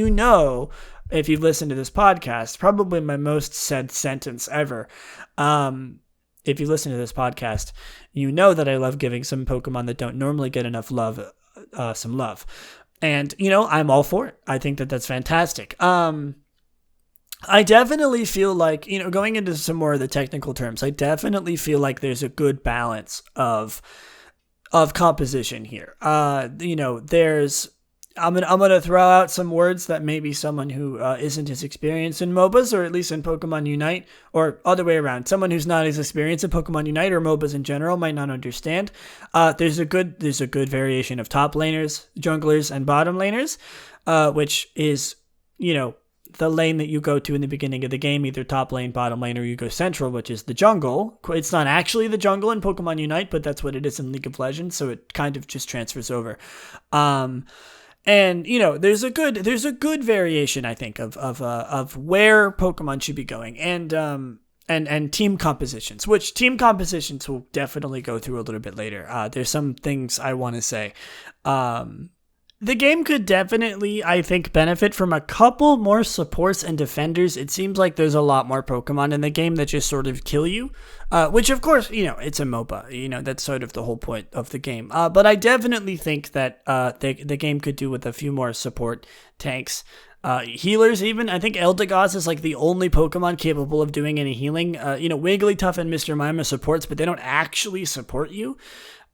if you've listened to this podcast, probably my most said sentence ever. If you listen to this podcast, you know that I love giving some Pokemon that don't normally get enough love, some love. And, I'm all for it. I think that that's fantastic. I definitely feel like, going into some more of the technical terms, I definitely feel like there's a good balance of composition here. I'm gonna throw out some words that maybe someone who isn't as experienced in MOBAs, or at least in Pokemon Unite, or other way around, someone who's not as experienced in Pokemon Unite or MOBAs in general might not understand. There's a good variation of top laners, junglers, and bottom laners, which is, the lane that you go to in the beginning of the game, either top lane, bottom lane, or you go central, which is the jungle. It's not actually the jungle in Pokemon Unite, but that's what it is in League of Legends, so it kind of just transfers over. And there's a good variation, I think, of where Pokemon should be going, and team compositions, which team compositions we'll definitely go through a little bit later. There's some things I want to say. The game could definitely, I think, benefit from a couple more supports and defenders. It seems like there's a lot more Pokemon in the game that just sort of kill you, which, of course, it's a MOBA. That's sort of the whole point of the game. But I definitely think that the game could do with a few more support tanks. Healers even. I think Eldegoss is like the only Pokemon capable of doing any healing. Wigglytuff and Mr. Mime are supports, but they don't actually support you.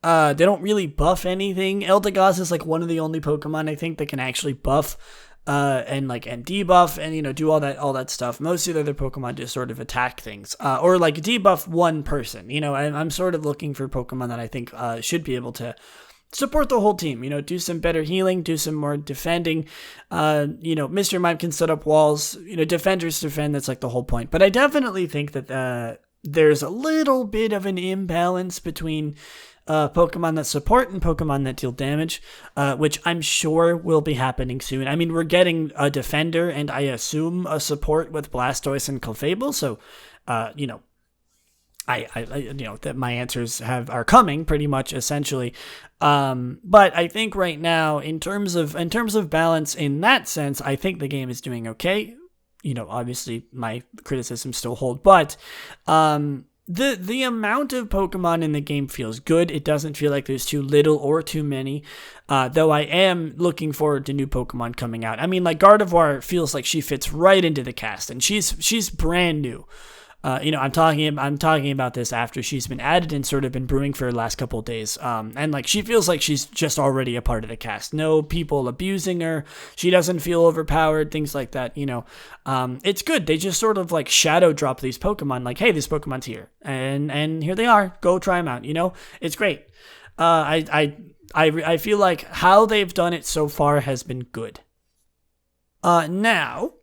They don't really buff anything. Eldegoss is like one of the only Pokemon I think that can actually buff and debuff and do all that stuff. Most of the other Pokemon just sort of attack things or like debuff one person. I'm sort of looking for Pokemon that I think should be able to support the whole team. Do some better healing, do some more defending. Mr. Mime can set up walls. Defenders defend. That's like the whole point. But I definitely think that there's a little bit of an imbalance between Pokemon that support and Pokemon that deal damage, which I'm sure will be happening soon. I mean, we're getting a defender and I assume a support with Blastoise and Clefable, so I that my answers are coming pretty much essentially. But I think right now, in terms of balance in that sense, I think the game is doing okay. Obviously my criticisms still hold, but the amount of Pokemon in the game feels good. It doesn't feel like there's too little or too many, though I am looking forward to new Pokemon coming out. I mean, like Gardevoir feels like she fits right into the cast, and she's brand new. I'm talking about this after she's been added and sort of been brewing for the last couple of days. And like she feels like she's just already a part of the cast. No people abusing her. She doesn't feel overpowered. Things like that. It's good. They just sort of like shadow drop these Pokemon. Like, hey, this Pokemon's here, and here they are. Go try them out. It's great. I feel like how they've done it so far has been good. Now,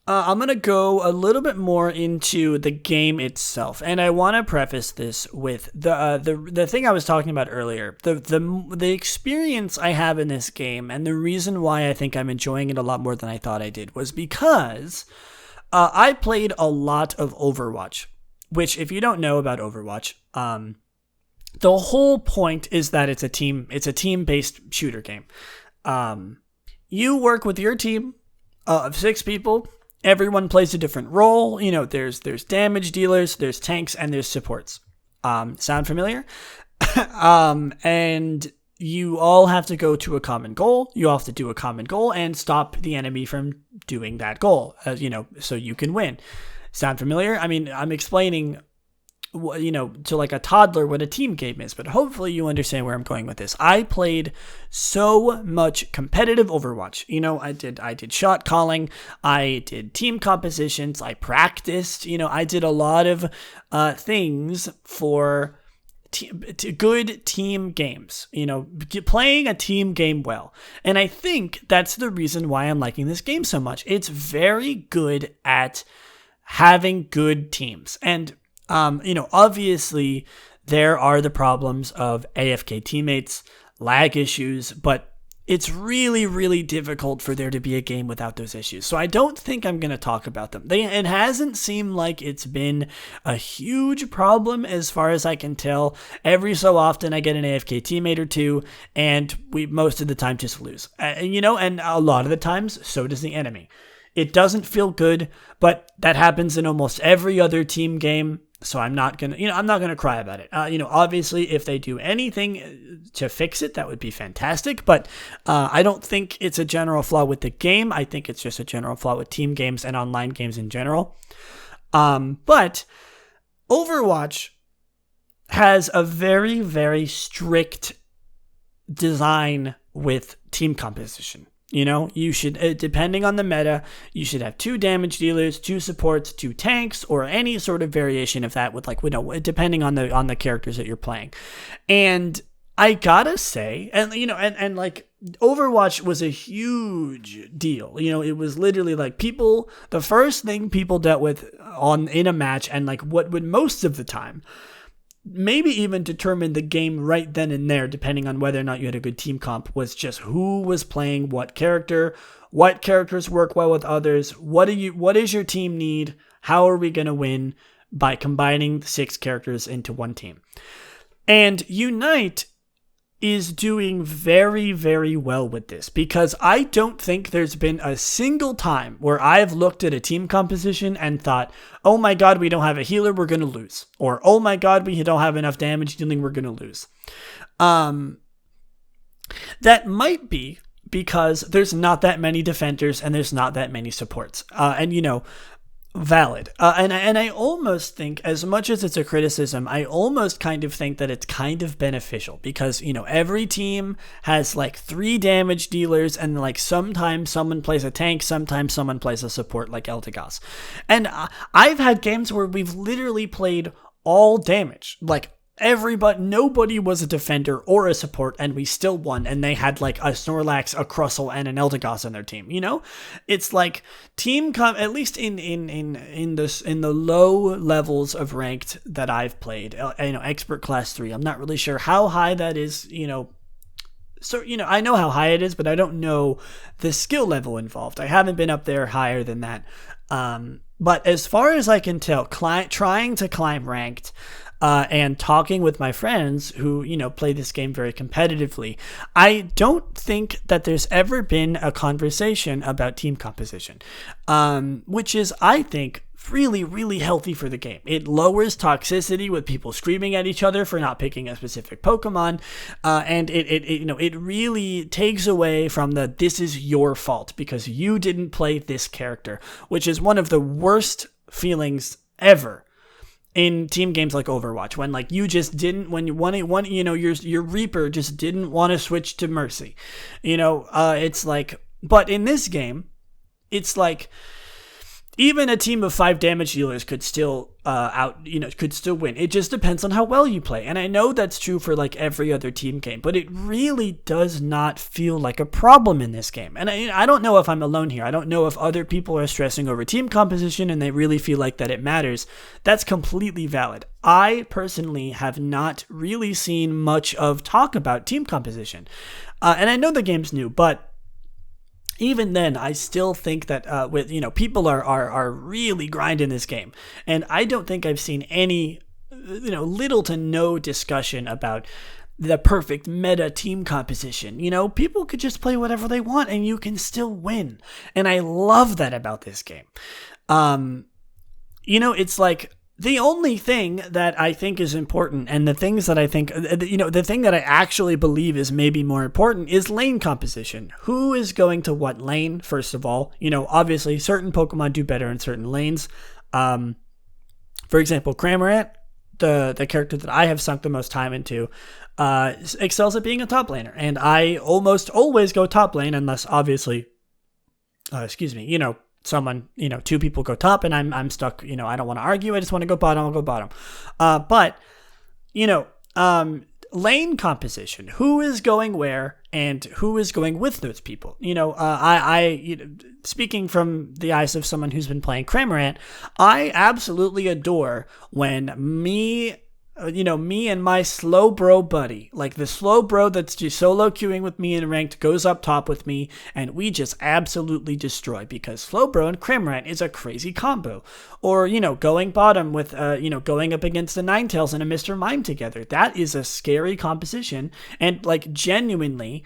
I'm going to go a little bit more into the game itself, and I want to preface this with the thing I was talking about earlier. The experience I have in this game, and the reason why I think I'm enjoying it a lot more than I thought I did, was because I played a lot of Overwatch, which, if you don't know about Overwatch, the whole point is that it's a team-based shooter game. You work with your team of 6 people. Everyone plays a different role. You know, there's damage dealers, there's tanks, and there's supports. Sound familiar? And you all have to go to a common goal. You all have to do a common goal and stop the enemy from doing that goal, so you can win. Sound familiar? I mean, I'm explaining, to like a toddler what a team game is, but hopefully you understand where I'm going with this. I played so much competitive Overwatch. I did shot calling, I did team compositions, I practiced, I did a lot of things for good team games, playing a team game well. And I think that's the reason why I'm liking this game so much. It's very good at having good teams. And obviously there are the problems of AFK teammates, lag issues, but it's really, really difficult for there to be a game without those issues. So I don't think I'm going to talk about them. It hasn't seemed like it's been a huge problem as far as I can tell. Every so often I get an AFK teammate or two, and we most of the time just lose. And a lot of the times, so does the enemy. It doesn't feel good, but that happens in almost every other team game. So I'm not gonna cry about it. Obviously, if they do anything to fix it, that would be fantastic. But I don't think it's a general flaw with the game. I think it's just a general flaw with team games and online games in general. But Overwatch has a very, very strict design with team composition. You should, depending on the meta, you should have 2 damage dealers, 2 supports, 2 tanks, or any sort of variation of that with depending on the characters that you're playing. And I gotta say, and Overwatch was a huge deal. It was literally the first thing people dealt with in a match, and what would most of the time maybe even determine the game right then and there, depending on whether or not you had a good team comp, was just who was playing what character, what characters work well with others, what does your team need, how are we going to win by combining 6 characters into one team. And Unite is doing very, very well with this, because I don't think there's been a single time where I've looked at a team composition and thought, oh my god, we don't have a healer, we're going to lose. Or, oh my god, we don't have enough damage dealing, we're going to lose. That might be because there's not that many defenders and there's not that many supports. Valid. And I almost think, as much as it's a criticism, I almost kind of think that it's kind of beneficial, because, every team has 3 damage dealers, and sometimes someone plays a tank, sometimes someone plays a support like Eldegoss. And I've had games where we've literally played all damage. Nobody was a defender or a support, and we still won, and they had a Snorlax, a Crustle, and an Eldegoss on their team. It's team at least in the low levels of ranked that I've played, expert class 3. I'm not really sure how high that is, So, I know how high it is, but I don't know the skill level involved. I haven't been up there higher than that. But as far as I can tell, trying to climb ranked, and talking with my friends who, play this game very competitively, I don't think that there's ever been a conversation about team composition, which is, I think, really, really healthy for the game. It lowers toxicity with people screaming at each other for not picking a specific Pokemon, and it really takes away from this is your fault because you didn't play this character, which is one of the worst feelings ever in team games like Overwatch, when you just didn't, when you want your Reaper just didn't want to switch to Mercy, it's but in this game, it's even a team of 5 damage dealers could still could still win. It just depends on how well you play. And I know that's true for like every other team game, but it really does not feel like a problem in this game. And I don't know if I'm alone here. I don't know if other people are stressing over team composition and they really feel like that it matters. That's completely valid. I personally have not really seen much of talk about team composition. And I know the game's new, but even then, I still think that people are really grinding this game, and I don't think I've seen any little to no discussion about the perfect meta team composition. People could just play whatever they want, and you can still win, and I love that about this game. It's like, the only thing that I think is important, and the things that I think, the thing that I actually believe is maybe more important, is lane composition. Who is going to what lane, first of all? Obviously, certain Pokemon do better in certain lanes. For example, Cramorant, the character that I have sunk the most time into, excels at being a top laner. And I almost always go top lane, unless, obviously, someone, 2 people go top and I'm stuck, I don't want to argue. I just want to go bottom. I'll go bottom. Lane composition, who is going where and who is going with those people. Speaking from the eyes of someone who's been playing Cramorant, I absolutely adore when me and my slow bro buddy, like the slow bro that's just solo queuing with me in ranked, goes up top with me, and we just absolutely destroy, because slow bro and Cramorant is a crazy combo. Or, going bottom with, going up against the Ninetales and a Mr. Mime together. That is a scary composition, and, like, genuinely,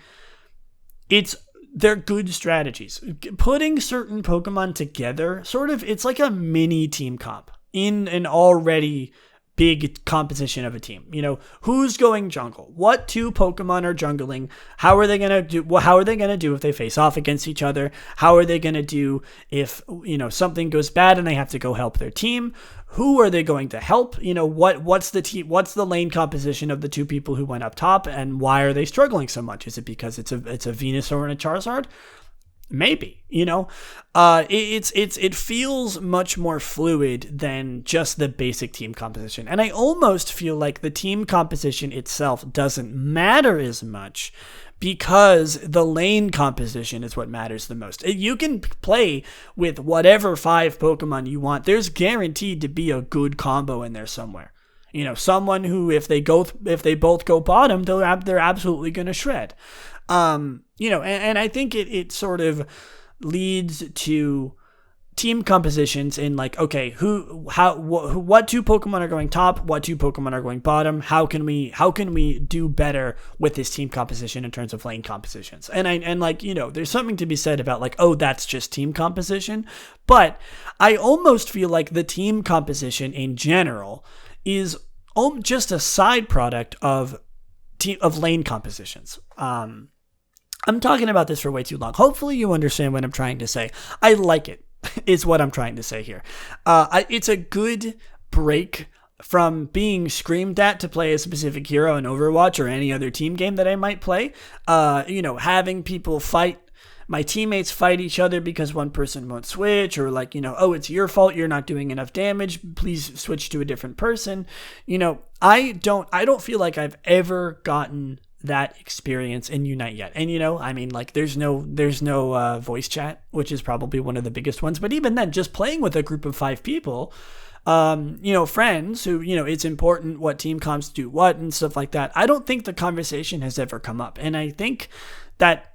they're good strategies. Putting certain Pokemon together, it's like a mini team comp in an already big composition of a team. Who's going jungle? What 2 Pokemon are jungling? How are they gonna do if they face off against each other? How are they gonna do if something goes bad and they have to go help their team? Who are they going to help? What's the lane composition of the 2 people who went up top, and why are they struggling so much? Is it because it's a Venusaur and a Charizard? Maybe, it feels much more fluid than just the basic team composition. And I almost feel like the team composition itself doesn't matter as much, because the lane composition is what matters the most. You can play with whatever 5 Pokemon you want. There's guaranteed to be a good combo in there somewhere. Someone who, if they both go bottom, they're absolutely going to shred. And I think it sort of leads to team compositions in, like, okay, what 2 Pokemon are going top, what 2 Pokemon are going bottom, how can we do better with this team composition in terms of lane compositions? And there's something to be said about, like, oh, that's just team composition, but I almost feel like the team composition in general is just a side product of lane compositions. I'm talking about this for way too long. Hopefully you understand what I'm trying to say. I like it, is what I'm trying to say here. It's a good break from being screamed at to play a specific hero in Overwatch or any other team game that I might play. Having people fight, my teammates fight each other because one person won't switch, or like, oh, it's your fault, you're not doing enough damage, please switch to a different person. I don't feel like I've ever gotten that experience in Unite yet. And there's no voice chat, which is probably one of the biggest ones, but even then, just playing with a group of 5 people, friends who, it's important what team comps do what and stuff like that, I don't think the conversation has ever come up. And I think that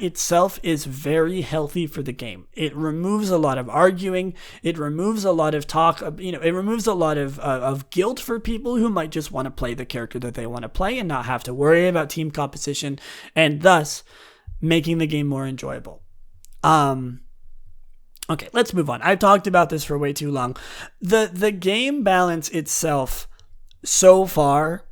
itself is very healthy for the game. It removes a lot of arguing. It removes a lot of talk. It removes a lot of guilt for people who might just want to play the character that they want to play and not have to worry about team composition, and thus making the game more enjoyable. Okay, let's move on. I've talked about this for way too long. The game balance itself so far,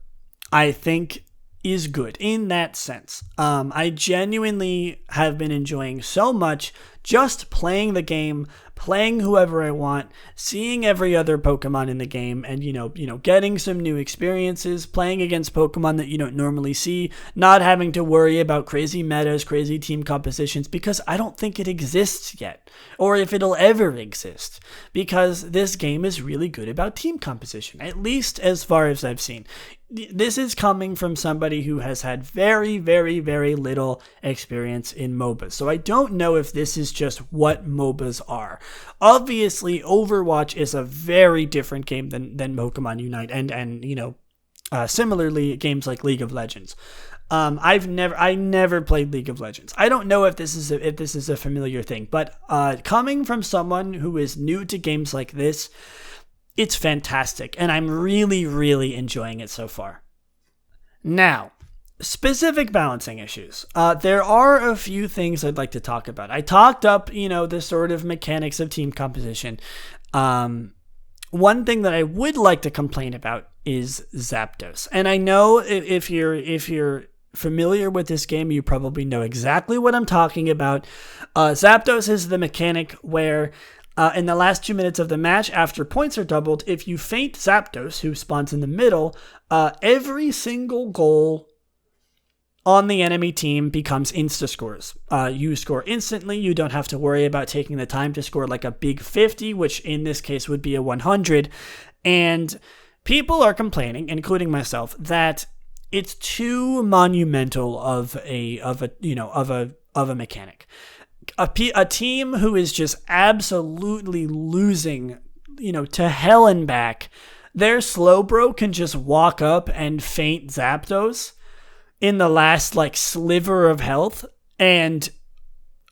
I think, is good in that sense. I genuinely have been enjoying so much just playing the game, playing whoever I want, seeing every other Pokemon in the game, and getting some new experiences, playing against Pokemon that you don't normally see, not having to worry about crazy metas, crazy team compositions, because I don't think it exists yet, or if it'll ever exist, because this game is really good about team composition, at least as far as I've seen. This is coming from somebody who has had very, very, very little experience in MOBAs. So I don't know if this is just what MOBAs are. Obviously, Overwatch is a very different game than Pokemon Unite, and similarly, games like League of Legends. I never played League of Legends. I don't know if this is a familiar thing, but coming from someone who is new to games like this, it's fantastic, and I'm really, really enjoying it so far. Now, specific balancing issues. There are a few things I'd like to talk about. I talked up, the sort of mechanics of team composition. One thing that I would like to complain about is Zapdos. And I know if you're familiar with this game, you probably know exactly what I'm talking about. Zapdos is the mechanic where in the last 2 minutes of the match, after points are doubled, if you feint Zapdos, who spawns in the middle, every single goal on the enemy team becomes insta-scores. You score instantly. You don't have to worry about taking the time to score like a big 50, which in this case would be a 100. And people are complaining, including myself, that it's too monumental of a mechanic. A team who is just absolutely losing, to hell and back, their Slowbro can just walk up and feint Zapdos in the last sliver of health, and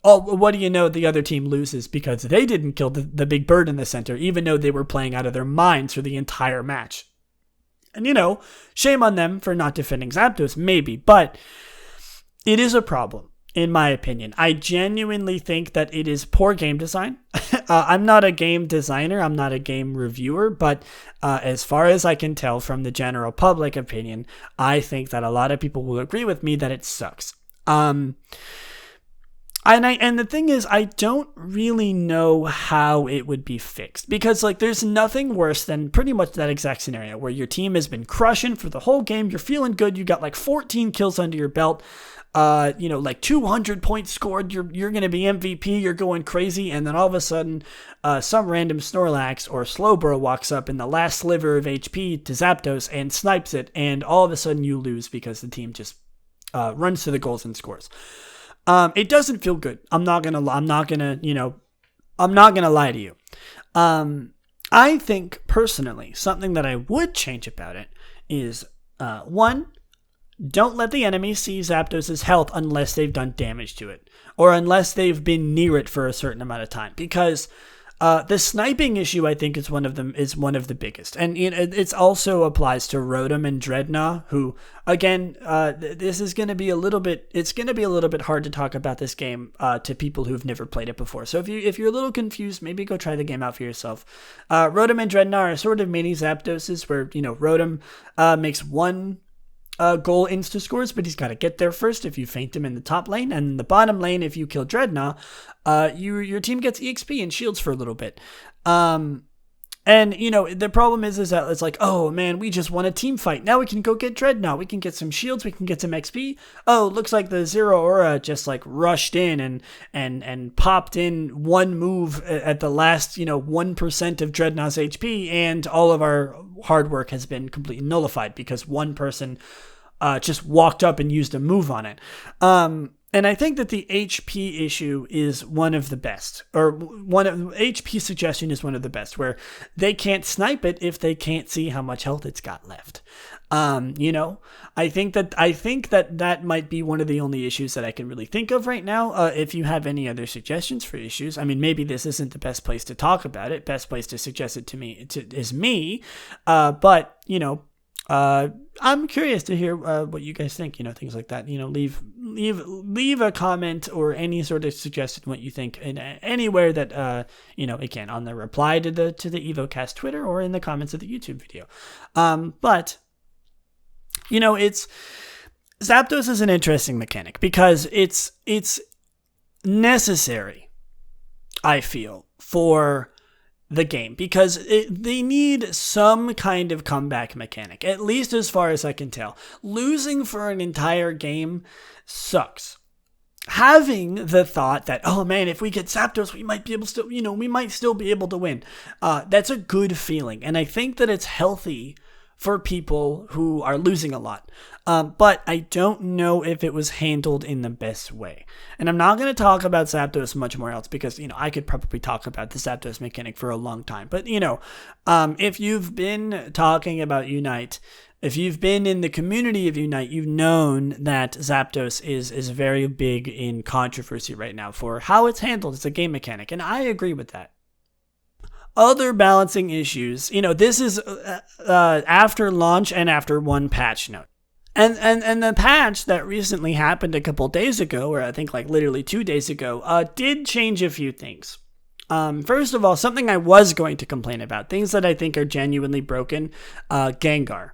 what do you know, the other team loses because they didn't kill the big bird in the center, even though they were playing out of their minds for the entire match. And shame on them for not defending Zapdos, maybe, but it is a problem. In my opinion, I genuinely think that it is poor game design. I'm not a game designer. I'm not a game reviewer. But as far as I can tell from the general public opinion, I think that a lot of people will agree with me that it sucks. And the thing is, I don't really know how it would be fixed, because there's nothing worse than pretty much that exact scenario where your team has been crushing for the whole game. You're feeling good. You got 14 kills under your belt. 200 points scored, you're going to be MVP, you're going crazy, and then all of a sudden, some random Snorlax or Slowbro walks up in the last sliver of HP to Zapdos and snipes it, and all of a sudden you lose because the team just runs to the goals and scores. It doesn't feel good. I'm not gonna lie to you. I think personally, something that I would change about it is, one, don't let the enemy see Zapdos' health unless they've done damage to it, or unless they've been near it for a certain amount of time, because the sniping issue, I think, is one of the biggest, and it also applies to Rotom and Dreadnought, who, again, this is going to be a little bit hard to talk about this game to people who've never played it before. So if you're a little confused, maybe go try the game out for yourself. Rotom and Dreadnought are sort of mini Zapdoses, where Rotom makes one goal insta scores, but he's got to get there first if you feint him in the top lane, and in the bottom lane, if you kill Dreadnought, your team gets EXP and shields for a little bit. And the problem is that it's oh man, we just won a team fight. Now we can go get Dreadnought. We can get some shields. We can get some XP. Oh, looks like the Zero Aura just rushed in and popped in one move at the last 1% of Dreadnought's HP, and all of our hard work has been completely nullified because one person just walked up and used a move on it. And I think that the HP issue is one of the best, or HP suggestion is one of the best, where they can't snipe it if they can't see how much health it's got left. I think that might be one of the only issues that I can really think of right now. If you have any other suggestions for issues, I mean, maybe this isn't the best place to talk about it. Best place to suggest it to me is me. But I'm curious to hear what you guys think, things like that. Leave a comment or any sort of suggestion what you think in anywhere that again, on the reply to the Evocast Twitter or in the comments of the YouTube video. But it's Zapdos is an interesting mechanic because it's necessary I feel, for the game, because they need some kind of comeback mechanic, at least as far as I can tell. Losing for an entire game sucks. Having the thought that, oh man, if we get Zapdos, we might be able to, we might still be able to win. That's a good feeling. And I think that it's healthy for people who are losing a lot. But I don't know if it was handled in the best way. And I'm not going to talk about Zapdos much more else because, I could probably talk about the Zapdos mechanic for a long time. But, if you've been talking about Unite, if you've been in the community of Unite, you've known that Zapdos is very big in controversy right now for how it's handled as a game mechanic, and I agree with that. Other balancing issues, this is after launch and after one patch note. And the patch that recently happened a couple days ago, or I think like literally 2 days ago, did change a few things. First of all, something I was going to complain about, things that I think are genuinely broken, Gengar.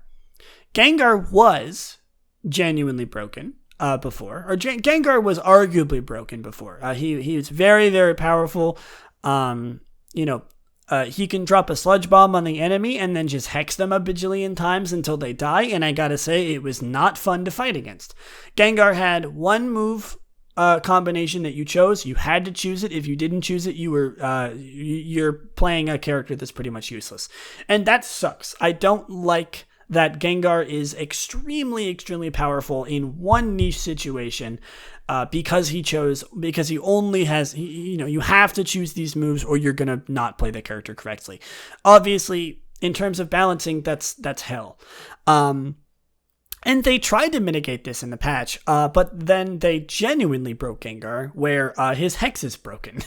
Gengar was genuinely broken before, or Gengar was arguably broken before. He was very, very powerful. He can drop a sludge bomb on the enemy and then just hex them a bajillion times until they die, and I gotta say, it was not fun to fight against. Gengar had one move combination that you chose. You had to choose it. If you didn't choose it, you're playing a character that's pretty much useless. And that sucks. I don't like that Gengar is extremely, extremely powerful in one niche situation because he only has, you have to choose these moves or you're going to not play the character correctly. Obviously, in terms of balancing, that's hell. And they tried to mitigate this in the patch, but then they genuinely broke Gengar, where his Hex is broken.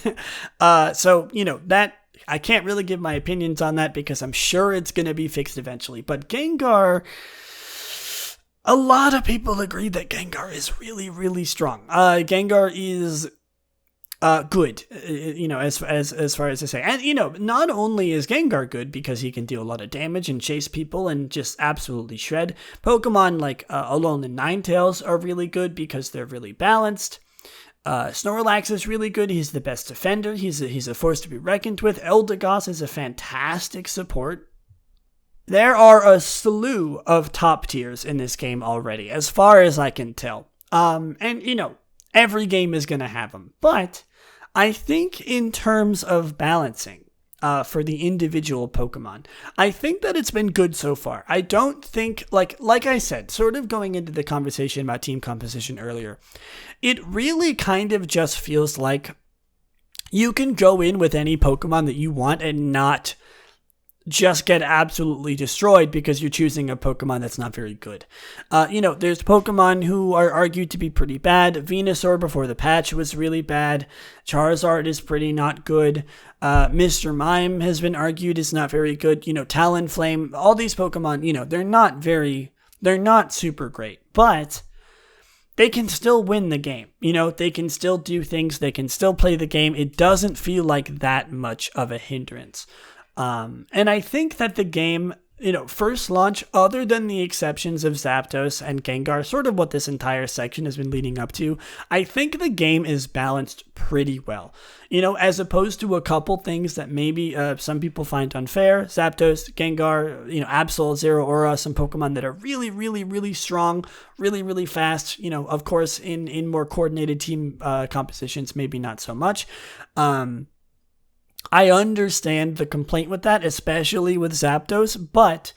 So, that I can't really give my opinions on that because I'm sure it's going to be fixed eventually. But Gengar, a lot of people agree that Gengar is really, really strong. Gengar is good, as far as I say. And, not only is Gengar good because he can deal a lot of damage and chase people and just absolutely shred, Pokemon like Alolan and Ninetales are really good because they're really balanced. Snorlax is really good. He's the best defender. He's a force to be reckoned with. Eldegoss is a fantastic support. There are a slew of top tiers in this game already, as far as I can tell. Every game is going to have them. But I think in terms of balancing, for the individual Pokemon, I think that it's been good so far. I don't think, like I said, sort of going into the conversation about team composition earlier, it really kind of just feels like you can go in with any Pokemon that you want and not just get absolutely destroyed because you're choosing a Pokemon that's not very good. There's Pokemon who are argued to be pretty bad. Venusaur before the patch was really bad. Charizard is pretty not good. Mr. Mime has been argued is not very good. Talonflame, all these Pokemon, they're not super great, but they can still win the game. They can still do things. They can still play the game. It doesn't feel like that much of a hindrance. And I think that the game, first launch, other than the exceptions of Zapdos and Gengar, sort of what this entire section has been leading up to, I think the game is balanced pretty well. As opposed to a couple things that maybe some people find unfair. Zapdos, Gengar, Absol, Zeraora, some Pokemon that are really, really, really strong, really, really fast. Of course, in more coordinated team compositions, maybe not so much. I understand the complaint with that, especially with Zapdos, but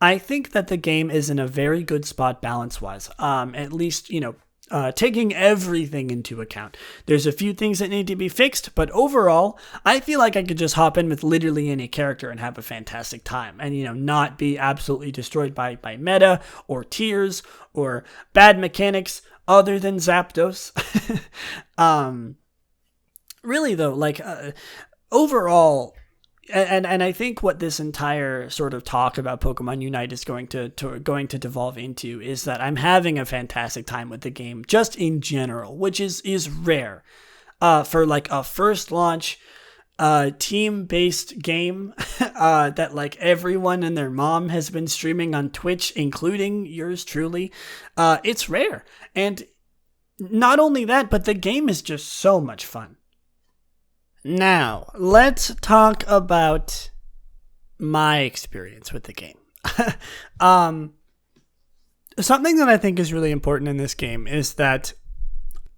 I think that the game is in a very good spot balance-wise, at least, taking everything into account. There's a few things that need to be fixed, but overall, I feel like I could just hop in with literally any character and have a fantastic time and, not be absolutely destroyed by meta or tiers or bad mechanics other than Zapdos. Really, though, overall, and I think what this entire sort of talk about Pokemon Unite is going to devolve into is that I'm having a fantastic time with the game, just in general, which is rare for like a first launch team-based game that everyone and their mom has been streaming on Twitch, including yours truly. It's rare, and not only that, but the game is just so much fun. Now, let's talk about my experience with the game. Something that I think is really important in this game is that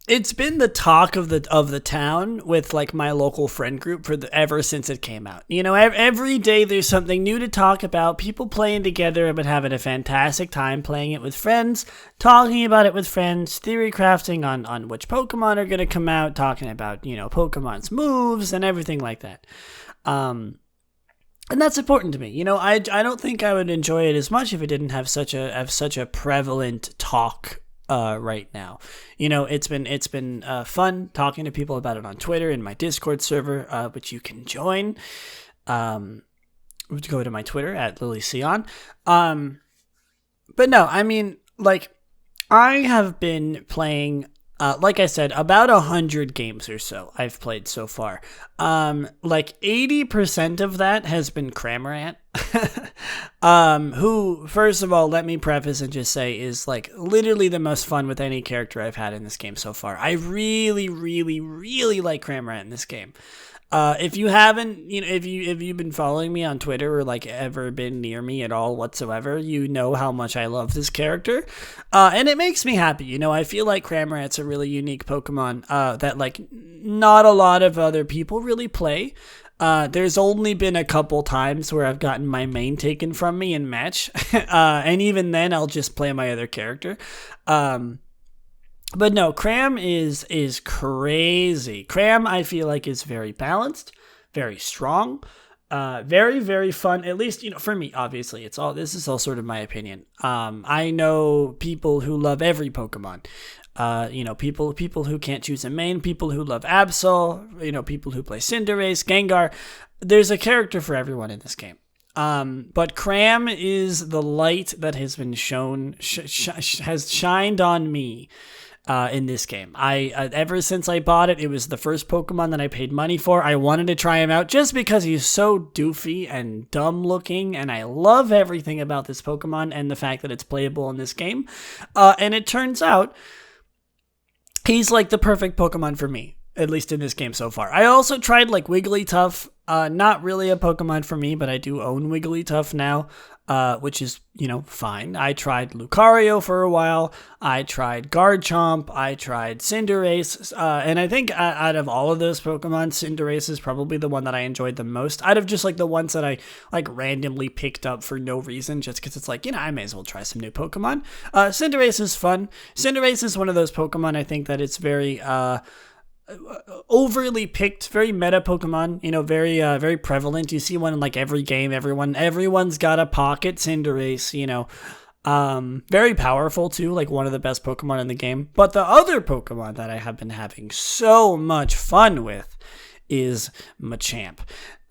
it's been the talk of the town with like my local friend group ever since it came out. You know, every day there's something new to talk about. People playing together have been having a fantastic time playing it with friends, talking about it with friends, theory crafting on which Pokemon are going to come out, talking about, you know, Pokemon's moves and everything like that. And that's important to me. You know, I don't think I would enjoy it as much if it didn't have such a prevalent talk right now. You know, it's been fun talking to people about it on Twitter and my Discord server, which you can join. Go to my Twitter at Lillieceon. But no, I mean, like, I have been playing, like I said, about 100 games or so I've played so far. Like 80% of that has been Cramorant. Who, first of all, let me preface and just say is like literally the most fun with any character I've had in this game so far. I really, really, really like Cramorant in this game. If you haven't, you know, if you've been following me on Twitter or like ever been near me at all whatsoever, you know how much I love this character. And it makes me happy. You know, I feel like Cramorant's a really unique Pokemon, that like not a lot of other people really play. There's only been a couple times where I've gotten my main taken from me in match. And even then I'll just play my other character. But no, Cram is crazy. Cram, I feel like, is very balanced, very strong, very, very fun. At least, you know, for me, obviously, this is all sort of my opinion. I know people who love every Pokemon. You know, people who can't choose a main, people who love Absol, you know, people who play Cinderace, Gengar. There's a character for everyone in this game. But Cram is the light that has been shown, has shined on me. In this game. I ever since I bought it, it was the first Pokemon that I paid money for. I wanted to try him out just because he's so doofy and dumb looking, and I love everything about this Pokemon and the fact that it's playable in this game. And it turns out he's like the perfect Pokemon for me, at least in this game so far. I also tried like Wigglytuff. Not really a Pokemon for me, but I do own Wigglytuff now. Which is, you know, fine. I tried Lucario for a while. I tried Garchomp. I tried Cinderace. And I think out of all of those Pokemon, Cinderace is probably the one that I enjoyed the most. Out of just like the ones that I like randomly picked up for no reason, just because it's like, you know, I may as well try some new Pokemon. Cinderace is fun. Cinderace is one of those Pokemon I think that it's very overly picked, very meta Pokemon, you know, very prevalent. You see one in like every game. Everyone's got a pocket Cinderace, you know. Very powerful too, like one of the best Pokemon in the game. But the other Pokemon that I have been having so much fun with is Machamp.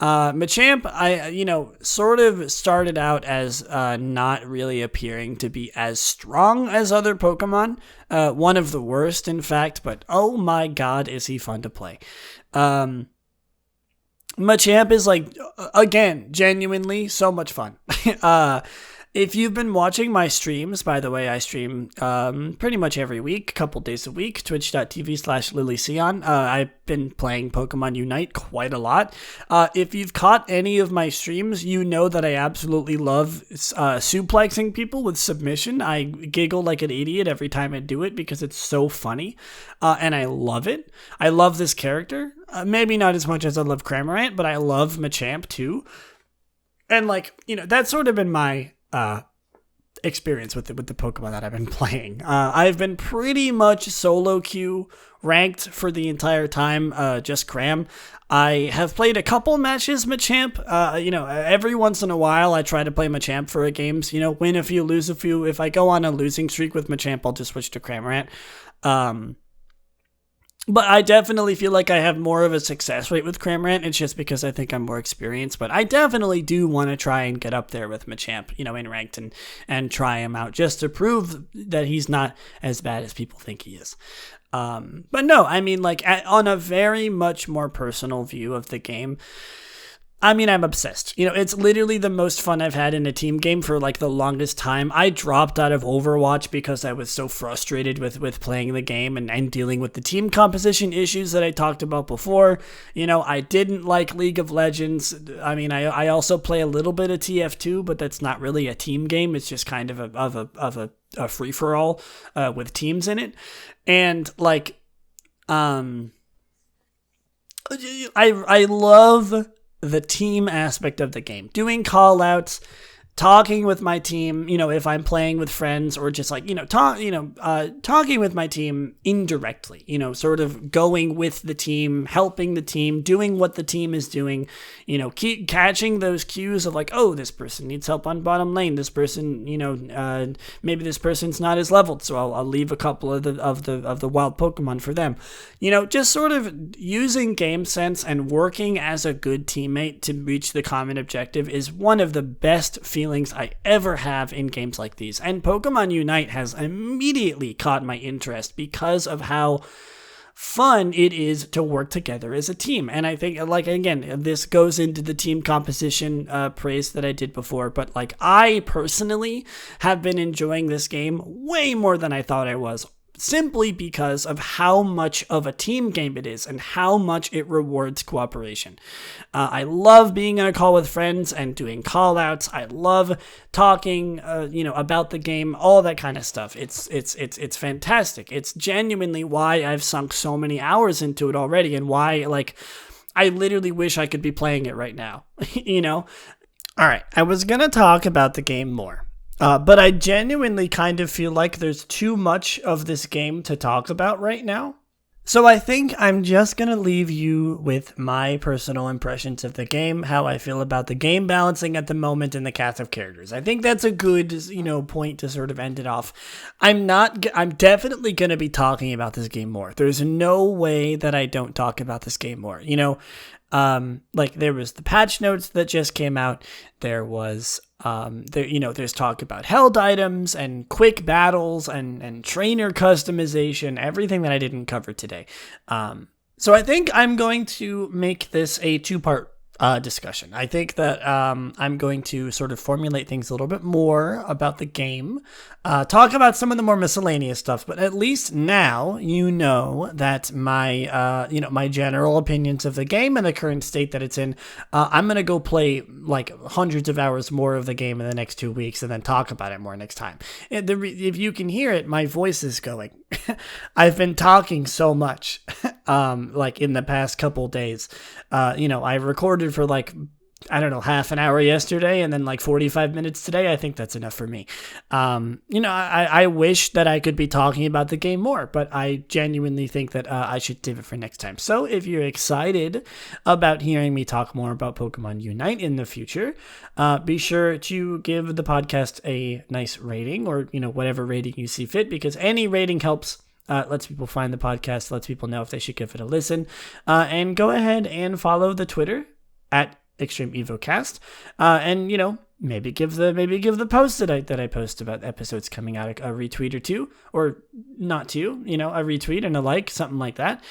Machamp, I, you know, sort of started out as not really appearing to be as strong as other Pokemon. One of the worst, in fact, but oh my god, is he fun to play. Machamp is like, again, genuinely so much fun. If you've been watching my streams, by the way, I stream pretty much every week, a couple days a week, twitch.tv/Lillieceon. I've been playing Pokemon Unite quite a lot. If you've caught any of my streams, you know that I absolutely love suplexing people with submission. I giggle like an idiot every time I do it because it's so funny, and I love it. I love this character. Maybe not as much as I love Cramorant, but I love Machamp too. And like, you know, that's sort of been my experience with the Pokemon that I've been playing. I've been pretty much solo queue ranked for the entire time, just Cram. I have played a couple matches Machamp. You know, every once in a while I try to play Machamp for games, you know, win a few, lose a few. If I go on a losing streak with Machamp, I'll just switch to Cramorant. But I definitely feel like I have more of a success rate with Cramorant. It's just because I think I'm more experienced. But I definitely do want to try and get up there with Machamp, you know, in ranked and try him out just to prove that he's not as bad as people think he is. But no, I mean, like on a very much more personal view of the game, I mean, I'm obsessed. It's literally the most fun I've had in a team game for like the longest time. I dropped out of Overwatch because I was so frustrated with playing the game and dealing with the team composition issues that I talked about before. I didn't like League of Legends. I mean, I also play a little bit of TF2, but that's not really a team game. It's just kind of a free for all with teams in it, and like, I love the team aspect of the game, doing call outs, talking with my team, if I'm playing with friends, or just like, talking with my team indirectly, sort of going with the team, helping the team, doing what the team is doing, keep catching those cues of like, oh, this person needs help on bottom lane. This person, maybe this person's not as leveled, so I'll leave a couple of the wild Pokemon for them. Just sort of using game sense and working as a good teammate to reach the common objective is one of the best feelings I ever have in games like these. And Pokemon Unite has immediately caught my interest because of how fun it is to work together as a team. And I think, like, again, this goes into the team composition praise that I did before, but like, I personally have been enjoying this game way more than I thought I was, simply because of how much of a team game it is and how much it rewards cooperation. I love being in a call with friends and doing call outs. I love talking, about the game, all that kind of stuff. It's fantastic. It's genuinely why I've sunk so many hours into it already, and why, like, I literally wish I could be playing it right now. All right. I was going to talk about the game more. But I genuinely kind of feel like there's too much of this game to talk about right now. So I think I'm just going to leave you with my personal impressions of the game, how I feel about the game balancing at the moment, and the cast of characters. I think that's a good, point to sort of end it off. I'm definitely going to be talking about this game more. There's no way that I don't talk about this game more. Like, there was the patch notes that just came out. There was, there's talk about held items and quick battles and trainer customization, everything that I didn't cover today. So I think I'm going to make this a two-part discussion. I think that I'm going to sort of formulate things a little bit more about the game, talk about some of the more miscellaneous stuff, but at least now that my my general opinions of the game and the current state that it's in. I'm gonna go play like hundreds of hours more of the game in the next 2 weeks and then talk about it more next time. If you can hear it, my voice is going. I've been talking so much, like in the past couple days. I recorded for like, I don't know, half an hour yesterday and then like 45 minutes today. I think that's enough for me. I wish that I could be talking about the game more, but I genuinely think that I should save it for next time. So if you're excited about hearing me talk more about Pokemon Unite in the future, be sure to give the podcast a nice rating, or, whatever rating you see fit, because any rating helps. Lets people find the podcast, lets people know if they should give it a listen. And go ahead and follow the Twitter at Extreme Evocast. And maybe give the post that I post about episodes coming out a retweet or two, or not two, a retweet and a like, something like that.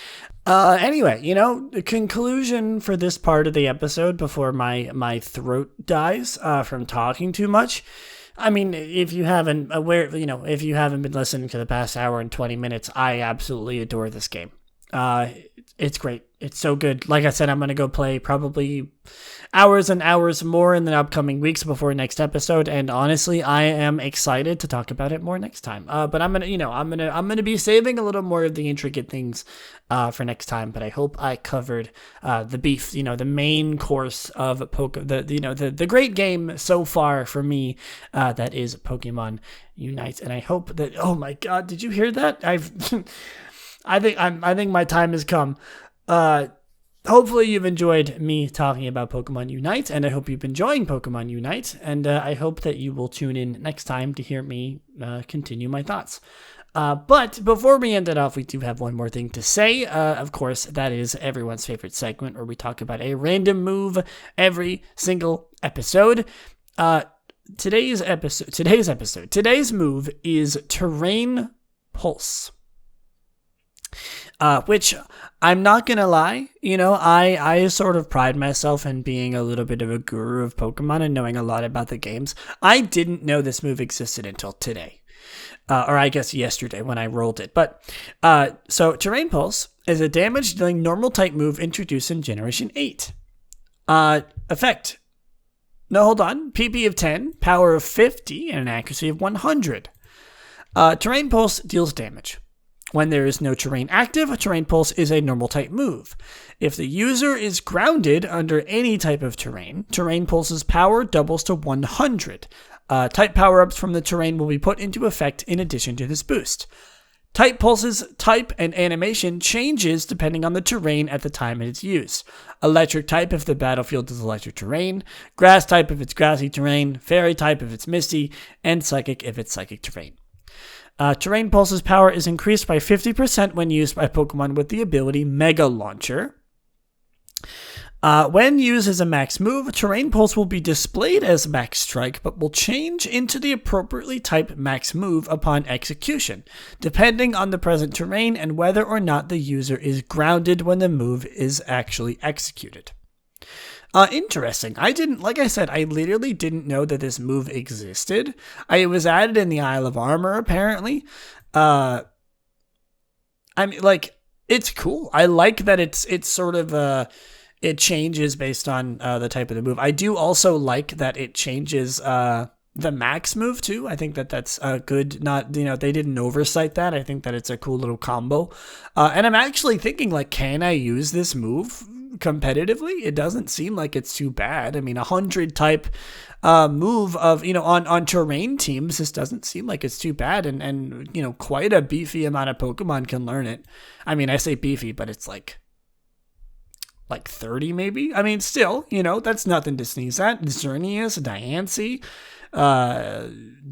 Anyway, the conclusion for this part of the episode before my throat dies from talking too much. I mean, if you haven't been listening to the past hour and 20 minutes, I absolutely adore this game. It's great. It's so good. Like I said, I'm going to go play probably hours and hours more in the upcoming weeks before next episode. And honestly, I am excited to talk about it more next time. But I'm going to be saving a little more of the intricate things, for next time. But I hope I covered, the beef, the main course of the great game so far for me, that is Pokemon Unite. And I hope that, oh my God, did you hear that? I think my time has come. Hopefully you've enjoyed me talking about Pokemon Unite, and I hope you've been enjoying Pokemon Unite, and I hope that you will tune in next time to hear me continue my thoughts. But before we end it off, we do have one more thing to say. Of course, that is everyone's favorite segment, where we talk about a random move every single episode. Today's move is Terrain Pulse. which I'm not going to lie, I sort of pride myself in being a little bit of a guru of Pokemon and knowing a lot about the games. I didn't know this move existed until today. Or I guess yesterday when I rolled it. But, so Terrain Pulse is a damage-dealing normal-type move introduced in Generation 8. Effect. No, hold on. PP of 10, power of 50, and an accuracy of 100. Terrain Pulse deals damage. When there is no terrain active, a Terrain Pulse is a normal-type move. If the user is grounded under any type of terrain, Terrain Pulse's power doubles to 100. Type power-ups from the terrain will be put into effect in addition to this boost. Type Pulse's type and animation changes depending on the terrain at the time it is used. Electric type if the battlefield is electric terrain, Grass type if it's grassy terrain, Fairy type if it's misty, and Psychic if it's psychic terrain. Terrain Pulse's power is increased by 50% when used by Pokemon with the ability Mega Launcher. When used as a max move, Terrain Pulse will be displayed as Max Strike, but will change into the appropriately typed max move upon execution, depending on the present terrain and whether or not the user is grounded when the move is actually executed. Interesting. Like I said, I literally didn't know that this move existed. It was added in the Isle of Armor, apparently. It's cool. I like that it's sort of, it changes based on the type of the move. I do also like that it changes the max move too. I think that that's good. Not, they didn't oversight that. I think that it's a cool little combo. And I'm actually thinking, can I use this move competitively? It doesn't seem like it's too bad. I mean, 100 type move of, on terrain teams, this doesn't seem like it's too bad. And quite a beefy amount of Pokemon can learn it. I mean, I say beefy, but it's like 30 maybe? I mean, still, that's nothing to sneeze at. Xerneas, Diancie,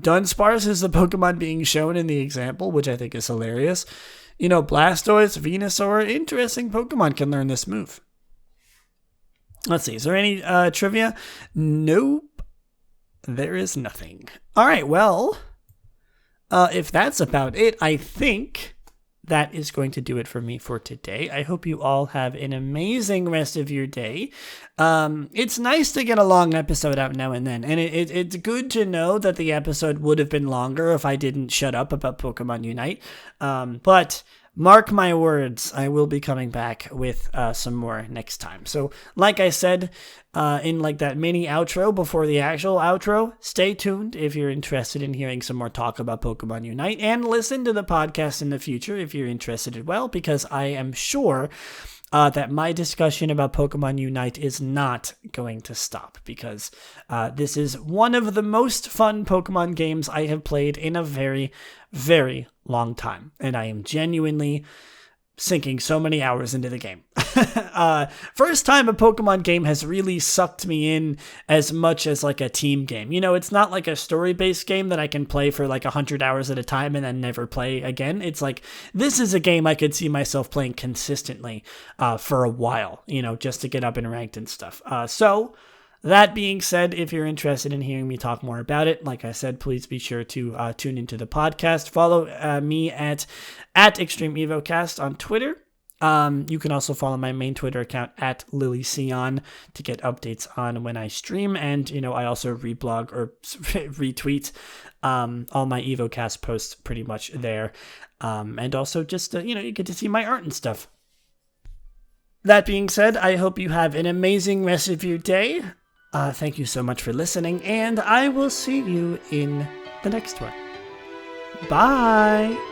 Dunsparce is the Pokemon being shown in the example, which I think is hilarious. Blastoise, Venusaur, interesting Pokemon can learn this move. Let's see, is there any trivia? Nope. There is nothing. All right, well, if that's about it, I think that is going to do it for me for today. I hope you all have an amazing rest of your day. It's nice to get a long episode out now and then, and it's good to know that the episode would have been longer if I didn't shut up about Pokemon Unite. But mark my words, I will be coming back with some more next time. So, like I said, in that mini outro before the actual outro, stay tuned if you're interested in hearing some more talk about Pokemon Unite, and listen to the podcast in the future if you're interested as well, because I am sure that my discussion about Pokemon Unite is not going to stop, because this is one of the most fun Pokemon games I have played in a very, very long time, and I am genuinely sinking so many hours into the game. First time a Pokemon game has really sucked me in as much as a team game. It's not like a story-based game that I can play for 100 hours at a time and then never play again. It's this is a game I could see myself playing consistently for a while, just to get up and ranked and stuff. So that being said, if you're interested in hearing me talk more about it, like I said, please be sure to tune into the podcast. Follow me at Extreme Evocast on Twitter. You can also follow my main Twitter account at Lillieceon to get updates on when I stream. And, I also reblog or retweet all my Evocast posts pretty much there. And also just, you get to see my art and stuff. That being said, I hope you have an amazing rest of your day. Thank you so much for listening, and I will see you in the next one. Bye!